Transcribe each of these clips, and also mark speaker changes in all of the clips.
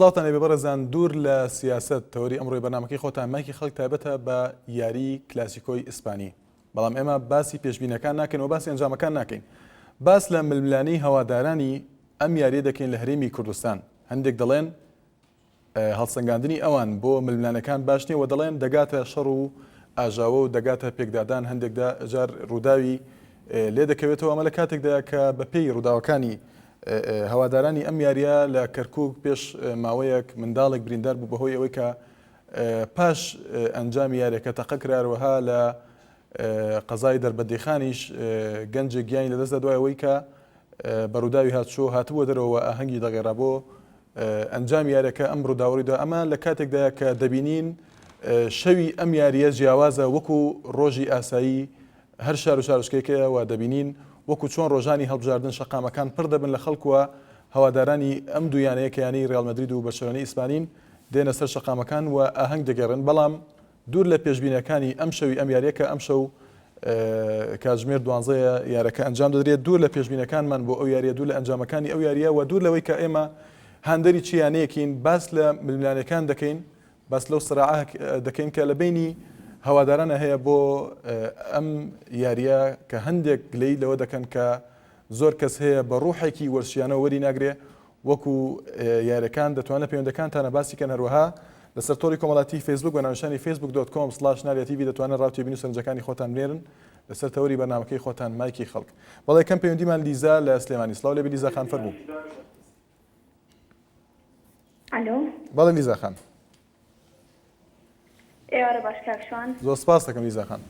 Speaker 1: سڵاتان لێ بەڕێزان دوور لە سیاست تەوەری ئەمڕۆی بەرنامەکەی خۆتان مایکی خەڵک تایبەتە بە یاری کلاسیکۆی ئیسپانی. بەڵام ئێمە باسی پێشبینەکان ناکەین و باسی ئەنجامەکان ناکەین. باس لە ململانەی هەوادارانی ئەم یاریە دەکەین لە هەرێمی کوردستان. هەندێک دەڵێن هەڵسەنگاندنی ئەوان بۆ ململانەکان باش نییە و دەڵێن دەگاتە شەڕ و ئاژاوە و دەگاتە پێکدادان. هەندێکدا جار ڕووداوی لێ دەکەوێتەوە ئەمە لە کاتێکدا کە بەپێی ڕووداوەکانی هەوادارانی ئەم یاریە لە کەرکووک پێش ماوەیەک منداڵێک بریندار بوو بەهۆی ئەوەی کە پاش ئەنجامی یاریەکە تەقە کراوەها لە قەزای دەربەندیخانیش گەنجێک گیانی لەدەست دوای ئەوەی کە بەڕووداوی هاتووە دەرەوە ئاهەنگی دەغێڕا بۆ ئەنجامی یاریەکە ئەم ڕووداوەریدا. ئەمە لە کاتێکدایە کە دەبینین شەوی ئەم یاریە جیاوازە وەکو ڕۆژی ئاسایی هەر شار و شارشکێکەیە و دەبینین وەکو چۆن ڕۆژانی هەڵبژاردن شەقامەکان پڕ دەبن لە خەڵکووە هەوادارانی ئەم دوویانەیە کەیانی ڕێال مەدرید و بەرشەلۆنەی ئیسپانین دێنە سەر شەقامەکان و ئاهەنگ دەگەڕن. بەڵام دوور لە پێشبینەکانی ئەم شەوی ئەم یاریەکە ئەم شەو کاتژمێر 12 یارەکە ئەنجام دەدرێت. دوور لە پێشبینەکانمان بۆ ئەو یاریە، دوور لە ئەنجامەکانی ئەو یاریە و دوور لەوەی کە ئێمە هاندەری چیانەیەکین باس لە ململانەکان دەکەین، باس لەو سراعە دەکەین کە لە بینی هەوادارانە هەیە بۆ ئەم یاریە کە هەندێک گلەی لەوە دەکەن کە زۆر کەس هەیە بە ڕوحێکی وەرشیانەوە وەری ناگرێ وەکو یاریەکان دەتوانە پەیوەندەکانتانە باسیکەن. هەروەها لەسەر تۆڕی کۆمەڵاتی فیسبوک و ناوشانی facebook.com/ناریاتیڤی دەتوانن ڕاوتێبین و سەرنجەکانی خۆتان بنێرن لەسەر تەوەری بەرنامەکەی خۆتان مایکی خەڵک. بەڵێ کەم پەیوەندیمان لیزا لە سلێمانی. سڵاو لێبێ لیزا خان، فەرموو.
Speaker 2: ئەلۆ
Speaker 1: بەڵێ لیزا خان.
Speaker 2: ئێوارە باش کاکشوان.
Speaker 1: زۆر سپاس دەکەم لیزا خان.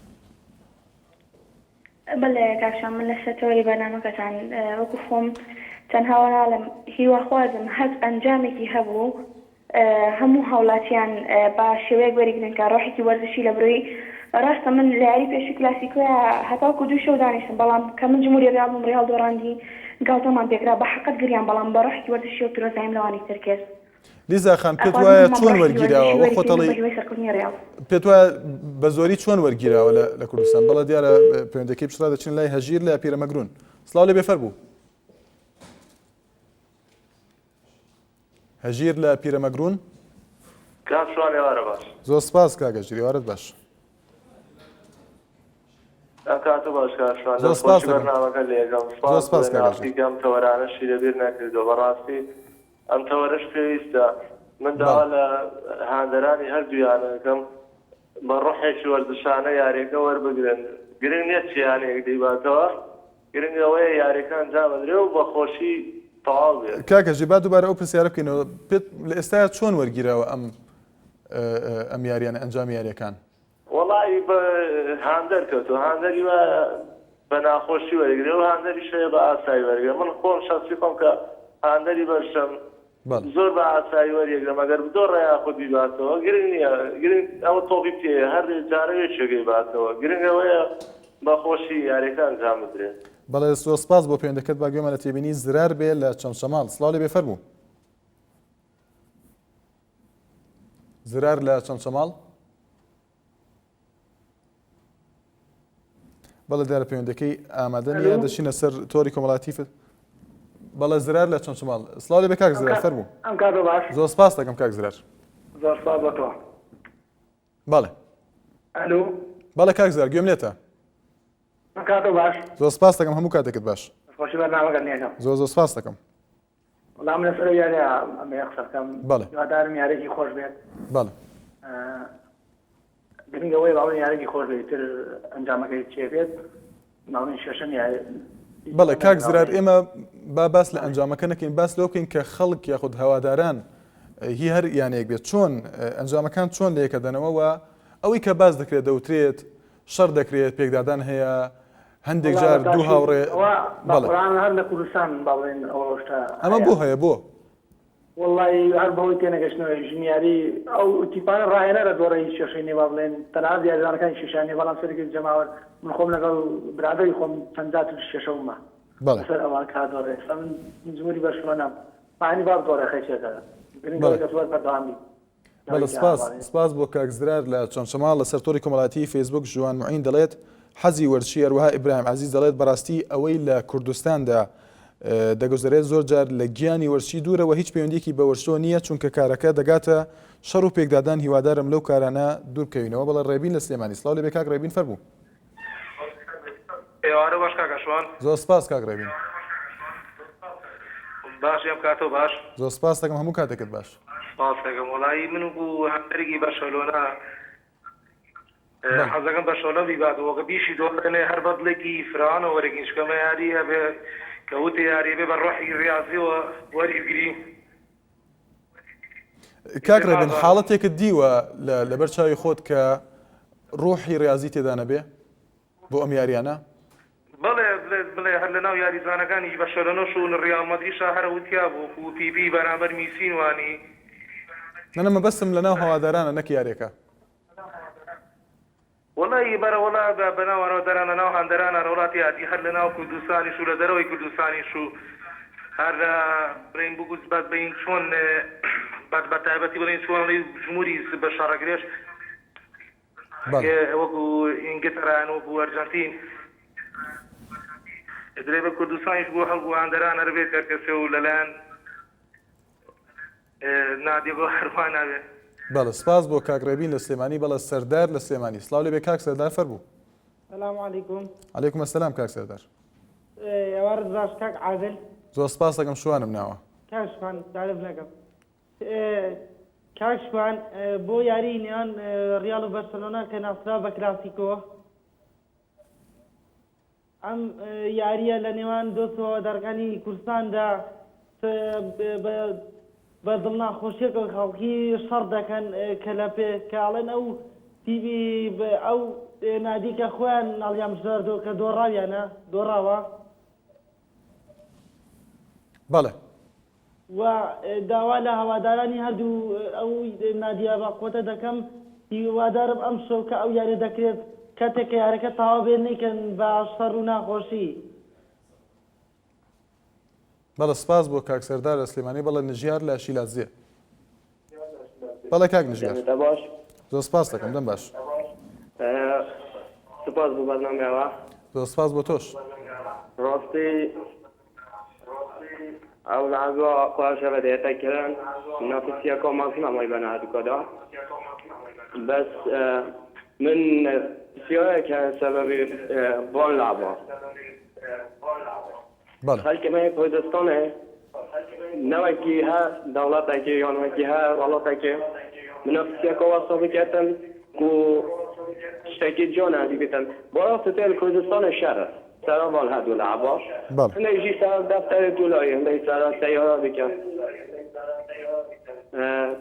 Speaker 2: بەڵێ کاکشوان، من لەسەر تەوەری بەرنامەکەتان وەکو خۆم تەنها وەناڵم هیواخوازم هەست ئەنجامێکی هەبوو هەموو هاوڵاتیان بە شێوەیەک وەریگرن کە ڕۆحێکی وەرزشی لە بڕۆی ڕاستە. من لە یاری پێشووی کلاسیکۆیە هەتاوکو 2 شەو دانیشتم، بەڵام کە من جمهوری ڕیاڵ بووم ڕیاڵ دۆڕاندی گاڵتەمان پێکرا بە حەقەت گریان، بەڵام بە ڕۆحێکی وەرزشی و پیرۆزەیم لەوانی ترکرد.
Speaker 1: لیزا خان، پێت وایە چۆن وەرگیراوە وە خۆتەڵی پێت وایە بە زۆری چۆن وەرگیراوە لە کوردستان؟ بەڵە دیارە پەیوەندەکەی پشڕا دەچین لای هەژیر لە پیرەمەگرون. سڵاو لێ بێفەر بوو. هەژیر لە پیرەمەگرون.
Speaker 3: کاکشوان ێوارە باش.
Speaker 1: زۆر سپاس کاگەژیر، ێوارەت باش.
Speaker 3: کاتە باش کاکشوان،
Speaker 1: زۆر سپاس
Speaker 3: بەرنامەکە لێگەڵ سپاس گەم تەوەرانەشی لەبیر نەکردەوە. بەڕاستی ئەم تەوەرەش پێویستە. من داوا لە هاندەرانی هەردوویانەکەم بە ڕۆحێکی وەرزشانە یاریەکە وەربگرن. گرنگ نییە چیانەیەک دەیباتەوە، گرنگ ئەوەیە یاریەکە ئەنجامەدرێ و بە خۆشی تەواو بێت.
Speaker 1: کاکەژی با دووبارە ئەو پرسیارە بکەینەوە، پێت لە ئێستاە چۆن وەرگیراوە ئەم یاریانە ئەنجامی یاریەکان؟
Speaker 3: وەڵی بە هاندەر کەوتەوە، هاندەری وە بە ناخۆشی وەرگرێ و هاندەری شەیە بە ئاسایی وەرگێ. من خۆم شخصی خۆم کە هاندەری بەشم زۆر بە ئاسایی وەریەگرم، ئەگەر زۆر ڕێیا خۆ بیباتەوە گرنگ نییە، گرنگ ئەوە تۆپی پێەیە هەر جارەوێکێکی باتەوە، گرنگ ئەوەیە بە خۆشی یاریەکە ئەنجام بدرێت.
Speaker 1: بەڵێ زۆر سپاس بۆ پەیوەندەکەت. با گوێمان لە تێبینی زرار بێ لە چەمچەماڵ. سڵاو لێ بێفەر بوو. زرار لە چەمچەماڵ. بەڵێ دیارە پەیوەندەکەی ئامادە نیە، دەچینە سەر تۆڕی کۆمەڵاتی. بەڵێ زرار لە چەمچەماڵ. سڵاو لێ بێ کاک زرار، فەرموو.
Speaker 4: ئەم کاتە باش.
Speaker 1: زۆر سپاس دەکەم کاک زرار.
Speaker 4: زۆر سپاس بۆ تۆ.
Speaker 1: بەڵێ.
Speaker 4: ئەلۆ.
Speaker 1: بەڵێ کاک زرار، گوێم لێتە.
Speaker 4: ئەم کاتە باش.
Speaker 1: زۆر سپاس دەکەم، هەموو کاتێکت باش.
Speaker 4: خۆشی بەرنامەکەت نێژم.
Speaker 1: زۆر سپاس دەکەم.
Speaker 4: وەڵام لەسەر یاریە ئەمەیە قسە بکەم.
Speaker 1: بەڵێ.
Speaker 4: هیوادارم یارێکی خۆش بێت.
Speaker 1: بەڵێ.
Speaker 4: گرنگ ئەوەیە باڵێن یارێکی خۆش بێت، تر ئەنجامەکەی چێ بێت. ماڵین شەشەم یاری.
Speaker 1: بەڵێ کاک زرار، ئێمە با باس لە ئەنجامەکە نەکەین، باس لەوە بکەین کە خەڵک یاخود هەواداران هی هەر یانەیەک بێت چۆن ئەنجامەکان چۆن لە یەکە دەنەوە و ئەوەی کە باس دەکرێت دەوترێت شەڕ دەکرێت، پێکدادان هەیە، هەندێک جار دوو هاوڕێ.
Speaker 4: بەڵێن هەر لە کوردستان باڵێن ئەوە شتە
Speaker 1: ئەمە بۆ هەیە بۆ
Speaker 4: وڵی هەر بەوەی تێنەگەشتنەوە ژنیاری ئەو تیپانە ڕاهێنەرە دۆڕی شێشەی با بڵێن تەنها دیاریدانەکانی شێشانی، بەڵام سەرێکی جەماوەر من خۆم لەگەڵ برادەری خۆم چەندات شێشەومە سەر ئەوان کا دۆڕێ. من جمهوری بەشمەنام معنی باب دۆڕەکەی چێتە گرنگ دەسوەر بەردەوامی.
Speaker 1: بەڵێ سپاس بۆ کاک زرار لە چەمچەماڵ لەسەر تۆڕی کۆمەڵاتی فیسبوک. ژوان معین دەڵێت حەزی وەرزشی، هەروەها ئیبراهیم عەزیز دەڵێت بەڕاستی ئەوەی لە کوردستاندا دەگوزارێت زۆر جار لە گیانی وەرزشی دوورەوە هیچ پەیوەندیەکی بە وەرزشەوە نییە چونکە کارەکە دەگاتە شەڕ و پێکدادان هیوادارم لەو کارانە دوور بکەوینەوە. بەڵێ ڕێبین لە سلێمانی. سڵاو لێبێ کاک ڕێبین فەرموو.
Speaker 5: ئێوارە باش کاکەشوان
Speaker 1: زۆر سپاس کاک ڕێبین.
Speaker 5: باش ئەم کاتەوە باش
Speaker 1: زۆر سپاس دەکەم هەموو کاتێکت باش.
Speaker 5: سپاس دەکەم وڵایی من و بوو هەندێکی بەشەلۆنا حەزەکەم بەشەلۆ بیباتەوە بیشی دۆڵێنێ هەر بەدڵێکی فرانەوە وەرەگین شکەمە یاری هەبێ کە وتە یاری بێ بە ڕۆحی ڕاضیەوە وەریگری.
Speaker 1: کاک ڕێبین حاڵەتێکت دیوە لەبەر چاوی خۆت کە ڕۆحی ڕاضی تێدا نەبێ بۆ ئەم یاریانە؟
Speaker 5: بڵێ هەر لە ناو یاریزانەکانی بەشەلۆنەش و ڕیال مەدریدشا هەرە وتیا بوو و پیپی بەرامبەر میسین وانی
Speaker 1: نەنەمە بەستم لە ناو هەوادارانە نەک یاریەکە.
Speaker 5: وڵی بەرەوەڵا بەناوەوە دەرانە ناو هەندەرانە وڵاتی یادی هەر لە ناو کوردستانیش و لە دەرەوەی کوردستانیش و هەر برین بگوز بەد بین چۆن بە تایبەتی بڵین چۆنڵی ژموری بە شارەگرێش وەکو ئینگلترا وەکو ئەرجەنتین درێ بە کوردستانیش بۆ هەڵبوو هەندەرانە بێت کەرکەسێ و لەلایەن نادیە بۆ هەروان نابێت.
Speaker 1: بەڵێ سپاس بۆ کاک ڕێبین لە سلێمانی. بەڵێ سەردار لە سلێمانی. سڵاو لێبێ کاک سەردار فەرموو.
Speaker 6: سلام علیکم.
Speaker 1: عەلەیکوم ئەسەلام کاک سەردار.
Speaker 6: ئێوارە باش کاک عادل.
Speaker 1: زۆر سپاس دەکەم شوانم ناوە.
Speaker 6: کاکشمان تعریف نەکەم. کاکشمان بۆ یاری نێوان ڕیال و بەرسەلۆنا کە ناسرا بە کلاسیکۆ ئەم یاریە لە نێوان دۆستەوە دەرگانی کوردستاندا بە دڵناخۆشیەکە خەڵکی شەڕ دەکەن کە لە پێکاڵێن ئەو تیوی ئەو نادیکە خۆیان ناڵیان بژاردۆ کە دۆڕاویانە دۆڕاوە.
Speaker 1: بەڵێ
Speaker 6: و داوا لە هەوادارانی هەردوو ئەو نادیە باقوتە دەکەم هیوادارم ئەم شەو کە ئەو یاری دەکرێت کاتێک یارەکە تاوا بێ نیکەن بە شەڕ و ناخۆشی.
Speaker 1: بەڵێ سپاس بۆ کاک سەردار لە سلێمانی. بەڵێ نژیار لە شیلاتزیە. بەڵێ کاک نژیار زۆر سپاس دەکەم دەم باش.
Speaker 3: سپاس بۆ بەرنامەوە.
Speaker 1: زۆر سپاس بۆ تۆش.
Speaker 3: ڕاستی ئەو لەعزوە خۆشە بە دێتەکردن نافسیە کۆماسم ئەمەی بەنادکۆدا بەس من سیۆیەکە سەبەبی بۆن لابە خەڵکەمە کوردستانێ نەوەکی هە دەوڵەتێکی یانوەکی هە وڵاتێکی منافسیە کۆوەسە بکەتن و شتێکی جۆنە دیبێتن بۆ ڕاستێ کوردستانە شەرە سەرا بۆن هەدوو لەعباش هەندێکی سەر دەفتەری دوولایی هەندێک سەرا سەیارە بکەن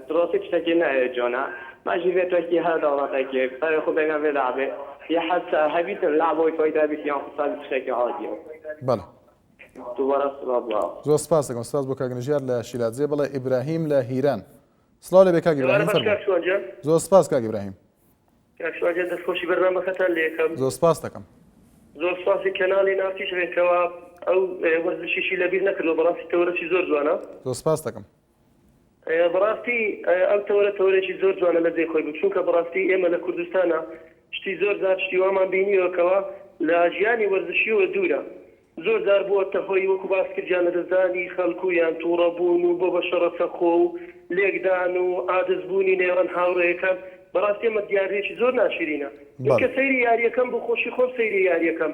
Speaker 3: درۆستی شتێکی نایە جۆنە ماژی بێتوەکی هەر دەوڵەتێکی سەری خۆ بێگەن بێ لعبێ یە حەسە هەبیتن لعبۆی فۆیدا بیتیان خصاص شتێکی عادیە.
Speaker 1: بەڵێ زۆر سپاس دەکەم. سپاس بۆ کاک نژیار لە شیلاتزێ. بەڵێ ئیبراهیم لە هیران. سڵاو لێبێ کاک ئیبراهیم فەرموو. زۆر سپاس کاک ئیبراهیم.
Speaker 3: کاکشواجە دەستخۆشی بەرنامەکەتان لێ یەکەم.
Speaker 1: زۆر سپاس دەکەم.
Speaker 3: زۆر سپاسی کەناڵی ناوتیش بێتەوە ئەو وەرزشیشی لەبیر نەکردەوە بەڕاستی تەورەی زۆر جوانە.
Speaker 1: زۆر سپاس دەکەم.
Speaker 3: بەڕاستی ئەم تەورەێکی زۆر جوانە لە جێ خۆی بوو چونکە بەڕاستی ئێمە لە کوردستانە شتی زۆر زار شتی وامان بینیوەکەوە لە ژیانی وەرزشیەوە دوورە. زۆر جار بووە تەهۆی وەکو باسکردیان لە دەزانی خەڵکو یان تووڕەبوون و بۆ بە شەڕەفەخۆ و لێکدان و ئادەستبوونی نێوان هاوڕێیەکان بەڕاستی ئەمە دیارێکی زۆر ناشرینە. کە سەیری یاریەکەم بۆ خۆشی خۆم سەیری یاریەکەم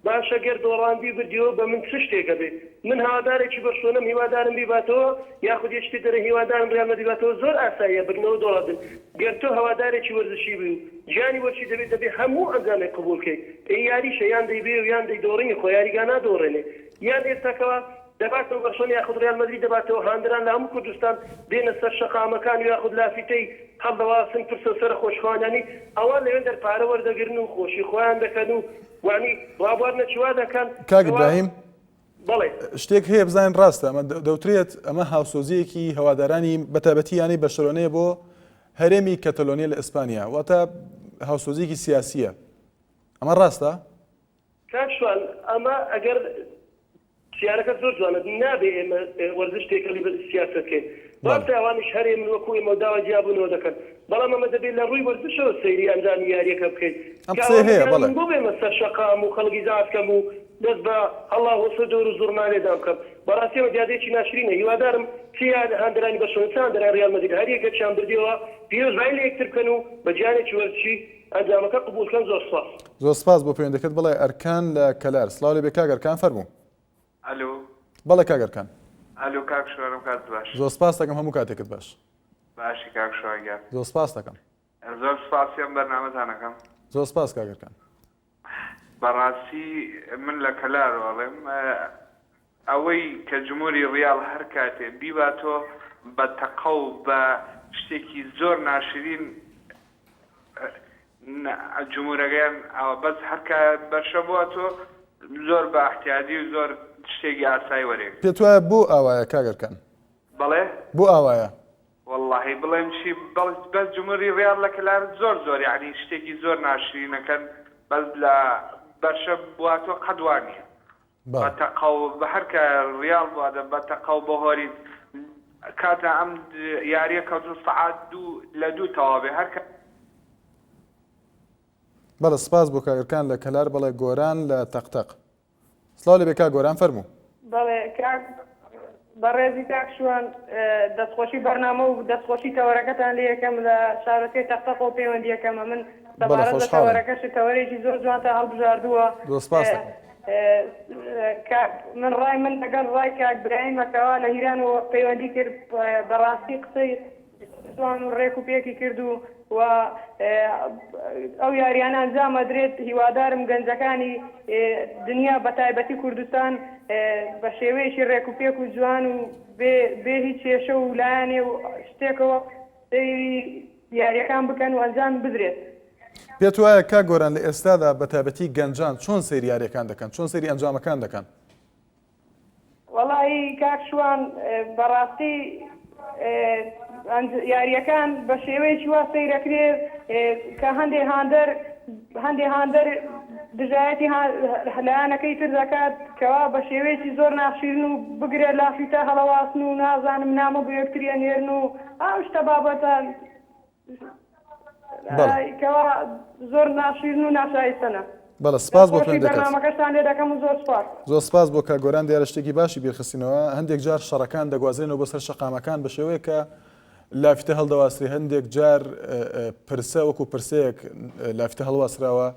Speaker 3: باشە گەر دۆڕاندی بردیەوە بە من چ شتێکە بێ من هاوادارێکی بەشۆنم هیوادارم بیباتەوە یاخود یەشتی دەرە هیوادارم ڕیانمە بیباتەوە زۆر ئاساییە بردنەوە دۆڕاندن. گەر تۆ هەوادارێکی وەرزشی بوو گیانی وەرزشی دەبێت هەموو ئەنجامێک قبولکەیت یاریشە یان دەیبێ و یان دەیدۆڕینی خۆ یاریگا نادۆڕێنێ یان ئێستاکەوە دەباتەوە بەشۆن یاخود ڕیال مەدرید دەباتەوە هاندران لە هەموو کوردستان بێنە سەر شەقامەکان و یاخود لافیتەی هەڵدەواسن پرسە سەر خۆشخوانیانی ئەوان لەوێن دەرپارە وەردەگرن و خۆشی خۆیان دەکەن و وانی ڕابواردنە چوا دەکەن.
Speaker 1: کاک ئیبراهیم
Speaker 3: بەڵێ
Speaker 1: شتێک هەیە بزانین ڕاستە ئەمە دەوترێت ئەمە هاوسۆزیەکی هەوادارانی بەتابەتی یانی بەشەرۆنەیە بۆ هەرێمی کەتەلۆنیا لە ئیسپانیا واتە هاوسۆزیەکی سیاسیە ئەمە ڕاستە؟
Speaker 3: کاکشوان ئەمە ئەگەر سیارەکە زۆر جوانە نابێ ئێمە وەرزش تێکەڵی بە سیاسەتکەین باشە ئەوانیش هەرێ من وەکو ئێمە داوا جیابوونەوە دەکەن بەڵام ئەمە دەبێت لە ڕووی وەرزشەوە سەیری ئەنجامی یاریەکە بکەیت
Speaker 1: ئەم قسەی هەیە بەڵێ
Speaker 3: بۆ بێمە سەر شەقام و خەڵکی زاتکەم و
Speaker 7: دەست بە هەڵا وەسە دەور و زۆرنالێدام بکەم بەڕاستیەوە دیادێکی ناشرینە هیوادارم چیا هەندرانی بە شۆنسان دەران ڕیال مەدرید هەر یەکێکیان بردیەوە پیرۆزبای لە یەکتر بکەن و بە جیانێکی وەرزشی ئەنجامەکە قبولکەن. زۆر سپاس.
Speaker 1: زۆر سپاس بۆ پەیوەندیەکەت. بڵێ ئەرکان لە کەلار. سڵاو لێبێ کاک ئەرکان فەرموو.
Speaker 8: ئەلۆ
Speaker 1: بەڵێ کاک ئەرکان.
Speaker 8: ئەلۆ کاک شوارم کات باش.
Speaker 1: زۆر سپاس دەکەم هەموو کاتێکت باش.
Speaker 8: باشی کاک شوارگەر.
Speaker 1: زۆر سپاس دەکەم.
Speaker 8: زۆر سپاسیان بەرنامەتانەکەم.
Speaker 1: زۆر سپاس کاک ئەرکان.
Speaker 8: بەڕاستی من لە کەلار وەڵێم ئەوەی کە جمهوری ڕیال هەر کاتێ بیباتۆ بە تەقە و بە شتێکی زۆر ناشرین جمهورەکەیان بەس هەرکە بەرشە بووە تۆ زۆر بە احتیادی و زۆر شتێکی ئاسایی وەرێک.
Speaker 1: پێت وایە بۆ ئاوایە کاک ئەرکان؟
Speaker 8: بەڵێ
Speaker 1: بۆ ئاوایە؟
Speaker 8: واللهی بڵێم چی بەس جمهوری ڕیال لە کەلار زۆر یعنی شتێکی زۆر ناشرینەکەن بەس لە بەرشە بواتۆ قەدوانیە بە تەقە و بە هەرکە ڕیال بوادە بە تەقە و بە هۆری کاتە ئەم یاریە کەوتو سەعات لە دوو تەواوێ هەرکە.
Speaker 1: بەڵێ سپاس بۆ کاک ئەرکان لە کەلار. بەڵێ گۆران لە تەقتەق. سڵاو لێبێ کاک گۆران فەرموو.
Speaker 9: بەڵێ کاک بەڕێزی کاک شوان دەستخۆشی بەرنامە و دەستخۆشی تەوەرەکەتان لێ یەکەم لە شارەکەی تەقتەق و پەیوەندیەکەمە من دەبارەت بە تەوەرەکەش تەوەرێکی زۆر جوانتە هەڵبژاردووە. من ڕای من لەگەڵ ڕای کاک براهیمەکەوە لە هیران و پەیوەندی کرد بەڕاستی قسەی جوان و ڕێک و پێکی کرد و ئەو یاریانە ئەنجام ئەدرێت. هیوادارم گەنجەکانی دنیا بە تایبەتی کوردستان بە شێوەیەکی ڕێک و پێک و جوان و بێ هیچ کێشە و لایەنێ و شتێکەوە یاریەکان بکەن و ئەنجام بدرێت.
Speaker 1: پێت وایە کاک گۆران لە ئێستادا بە تایبەتی گەنجان چۆن سەیری یاریەکان دەکەن، چۆن سەیری ئەنجامەکان دەکەن؟
Speaker 9: وەڵی کاک شوان بەڕاستی یاریەکان بە شێوەیەکی وا سەیرەکرێت کە هەندێ هاندەر دژایەتی لایەنەکەی تر دەکات کەوا بە شێوەیەکی زۆر ناشرین و بگرێت لافیتە هەڵەواستن و نازانم نامە بۆ یەکتریە نێرن و ئەو شتە بابەتە کەوا زۆر ناشرین و ناشایستەنە.
Speaker 1: بەڵێ سپاس بۆ
Speaker 9: بەرنامەکەشتان لێ دەکەم و زۆر سپاس.
Speaker 1: زۆر سپاس بۆ کاک گۆران دیارە شتێکی باشی بیرخستینەوە. هەندێک جار شەڕەکان دەگوازرێنەوە بۆ سەر شەقامەکان بە شێوەیە کە لافتە هەڵدەواسری. هەندێک جار پرسە وەکو پرسەیەک لافتە هەڵواسراوە.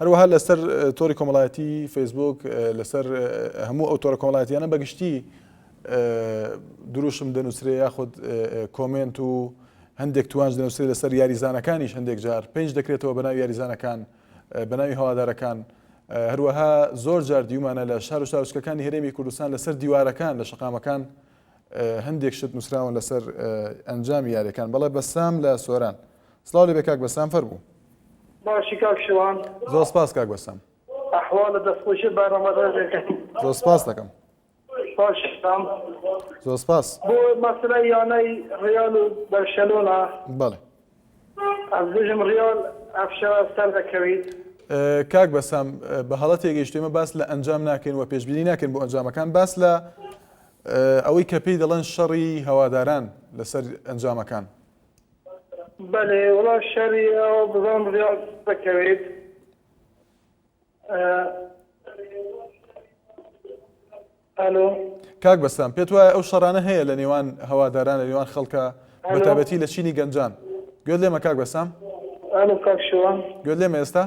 Speaker 1: هەروەها لەسەر تۆری کۆمەڵایەتی فەیسبوک لەسەر هەموو ئەو تۆرە کۆمەڵایەتیانە بەگشتی دروشم دەنووسرێ یاخود کۆمنت و هەندێک توانج دەنووسێت لەسەر یاریزانەکانیش. هەندێک جار پێنج دەکرێتەوە بەناوی یاریزانەکان بەناوی هەوادارەکان. هەروەها زۆر جار دیومانە لە شار و شارچکەکانی هەرێمی کوردستان لەسەر دیوارەکان لە شەقامەکان هەندێک شت نووسراون لەسەر ئەنجامی یاریەکان. بەڵێ بەسام لە سۆران. سڵاو لێبێ کاک بەسام فەرموو.
Speaker 4: باشی کاک شوان.
Speaker 1: زۆر سپاس کاک بەسام.
Speaker 4: ئەحواڵە دەستخۆشی بەرنامەکەی.
Speaker 1: زۆر سپاس دەکەم.
Speaker 4: باشم.
Speaker 1: زۆر سپاس.
Speaker 4: بۆ مەسەلەی یانەی ڕیال و بەرشەلۆنا.
Speaker 1: بەڵێ.
Speaker 4: ئەس بژم ڕیال ئەفشەوە سەر دەکەویت.
Speaker 1: کاک بەسام بە هەڵەتێک گەیشتێمە باس لە ئەنجام ناکەین و پێشبینی ناکەین بۆ ئەنجامەکان، باس لە ئەوەی کە پێی دەڵێن شەڕی هەواداران لەسەر ئەنجامەکان.
Speaker 4: بەێ وڵا شەری ئەوە بزان ڕیال دەکەوێت. ئەلۆ
Speaker 1: کاک بەسام پێت وایە ئەو شەڕانە هەیە لە نێوان هەواداران لە نێوان خەڵکە بەتابەتی لە چینی گەنجان؟ گوێت لێمە کاک بەسام؟
Speaker 4: ئەلۆ کاک شوان.
Speaker 1: گوێت لێمە ئێستا؟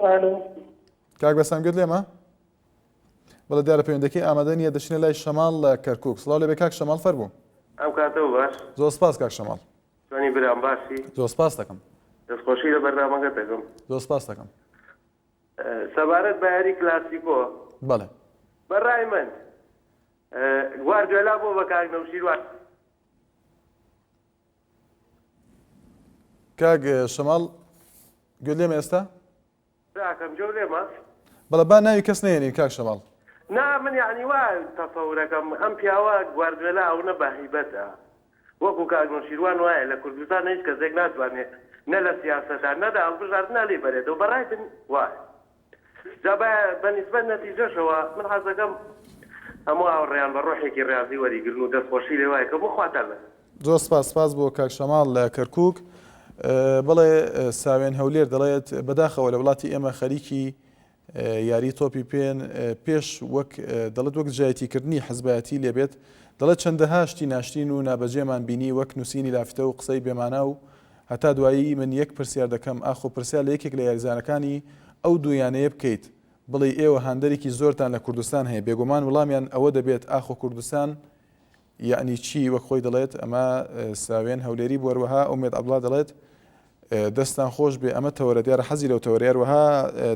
Speaker 4: ئەلۆ
Speaker 1: کاک بەسام گوێت لێمە؟ بەڵێ دیارە پەیوەندەکەی ئامادە نیە. دەچینە لای شەماڵ لە کەرکووک. سڵاو لێبێ کاک شەماڵ فەرموو.
Speaker 3: ئەم کاتەوە باش.
Speaker 1: زۆر سپاس کاک شەماڵ.
Speaker 3: جوانی برام باشی.
Speaker 1: زۆر سپاس دەکەم.
Speaker 3: دەستخۆشی لە بەرنامەکە دەکەم.
Speaker 1: زۆر سپاس دەکەم.
Speaker 3: سەبارەت بە یاری کلاسیکۆ.
Speaker 1: بەڵێ.
Speaker 3: بەڕای من گواردیۆلا بۆ بە کاک نەوشیروان.
Speaker 1: کاک شەماڵ گوێت لێمە ئێستا؟
Speaker 3: راکەم جۆ لێمە.
Speaker 1: بەڵێ با ناوی کەس نێنین کاک شەماڵ.
Speaker 3: نا من یعنی وا تەسەورەکەم ئەم پیاوە گواردیۆلا ئەوە بە هیبەتە وەکو کاک نەوشیروان وایە لە کوردستان هیچ کەسێک ناتوانێت نە لە سیاسەتان نەدا هەڵبژارد نالێ بەرێتەوە بەڕای من وایە. جا بەنسبەت نەتیجەشەوە من حەزەکەم هەموو هاوڕێیان بە ڕۆحێکی ڕازی وەریگرن و دەستخۆشی لێ وایە کە بۆ خواتان لە.
Speaker 1: زۆر سپاس بۆ کاک شەماڵ لە کەرکووک. بڵێ ساوێن هەولێر دەڵێت بەداخەوە لە وڵاتی ئێمە خەریکی یاری تۆپی پێن پێش وەک دەڵێت وەک جایەتیکردنی حزبایەتی لێبێت دەڵێت چەندەها شتی ناشتین و نابەجێمان بینی وەک نووسینی لافتە و قسەی بێمانە و هەتا دوایی من یەک پرسیار دەکەم ئاخۆ پرسیار لە یەکێک لە یاریزانەکانی ئەو دوویانەیە بکەیت بڵێ ئێوە هاندەرێکی زۆرتان لە کوردستان هەیە بێگومان وڵامیان ئەوە دەبێت ئاخۆ کوردستان یعنی چی وەک خۆی دەڵێت ئەمە ساوێن هەولێری بوەروەها ئومێد عەبدوڵڵا دەڵێت دەستان خۆش بێ ئەمە تەوەرە دیارە حەزی لەو تەوەرە هەروەها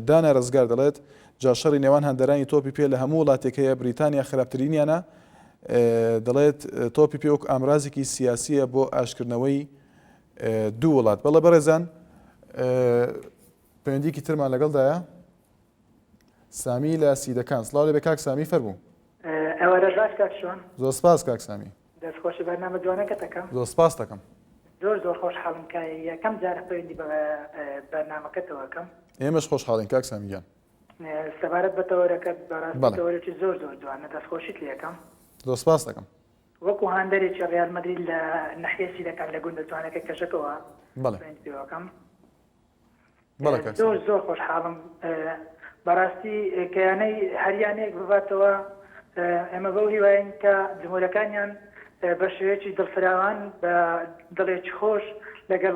Speaker 1: دانا ڕزگار دەڵێت جا شەڕی نێوان هەندەرانی تۆپی پێ لە هەموو وڵاتێک هەیە بریتانیا خراپترینیانە دەڵێت تۆپی پێ وەک ئامرازێکی سیاسیە بۆ ئاشکردنەوەی دوو وڵات بەڵێ بەڕێزان پەیوەندیکی ترمان لەگەڵدایە سامی لە سیدەکان سڵاو لێبێ کاک سامی فەرموو
Speaker 4: ئەوە ڕێژاش کاک شوان
Speaker 1: زۆر سپاس کاک سامی
Speaker 4: دەستخۆشی بەرنامە جوانەکە دەکەم
Speaker 1: زۆر سپاس دەکەم
Speaker 4: زۆر خۆشحاڵم کە یەکەم جارە پەیوەندی بە بەرنامەکەتەوەکەم
Speaker 1: ئێمەش خۆشحاڵین کاک سامیگیان
Speaker 4: سەبارەت بە تەوەرەکەت بەڕاستی تەوەرێکی زۆر جوانە دەستخۆشیت لێ یەکەم
Speaker 1: زۆر سپاس دەکەم
Speaker 4: وەکو هاندەرێکی ڕیال مەدرید لە نەحیەسی دەکەم لە گوندە جوانەکە کەشەکەەوە پێوەکەم زۆر خۆشحاڵم بەڕاستی کەیانەی هەریانەیەک بباتەوە ئێمە بەو هیواین کە جمهورەکانیان بە شێوەیەکی دڵفراوان بە دڵێکی خۆش لەگەڵ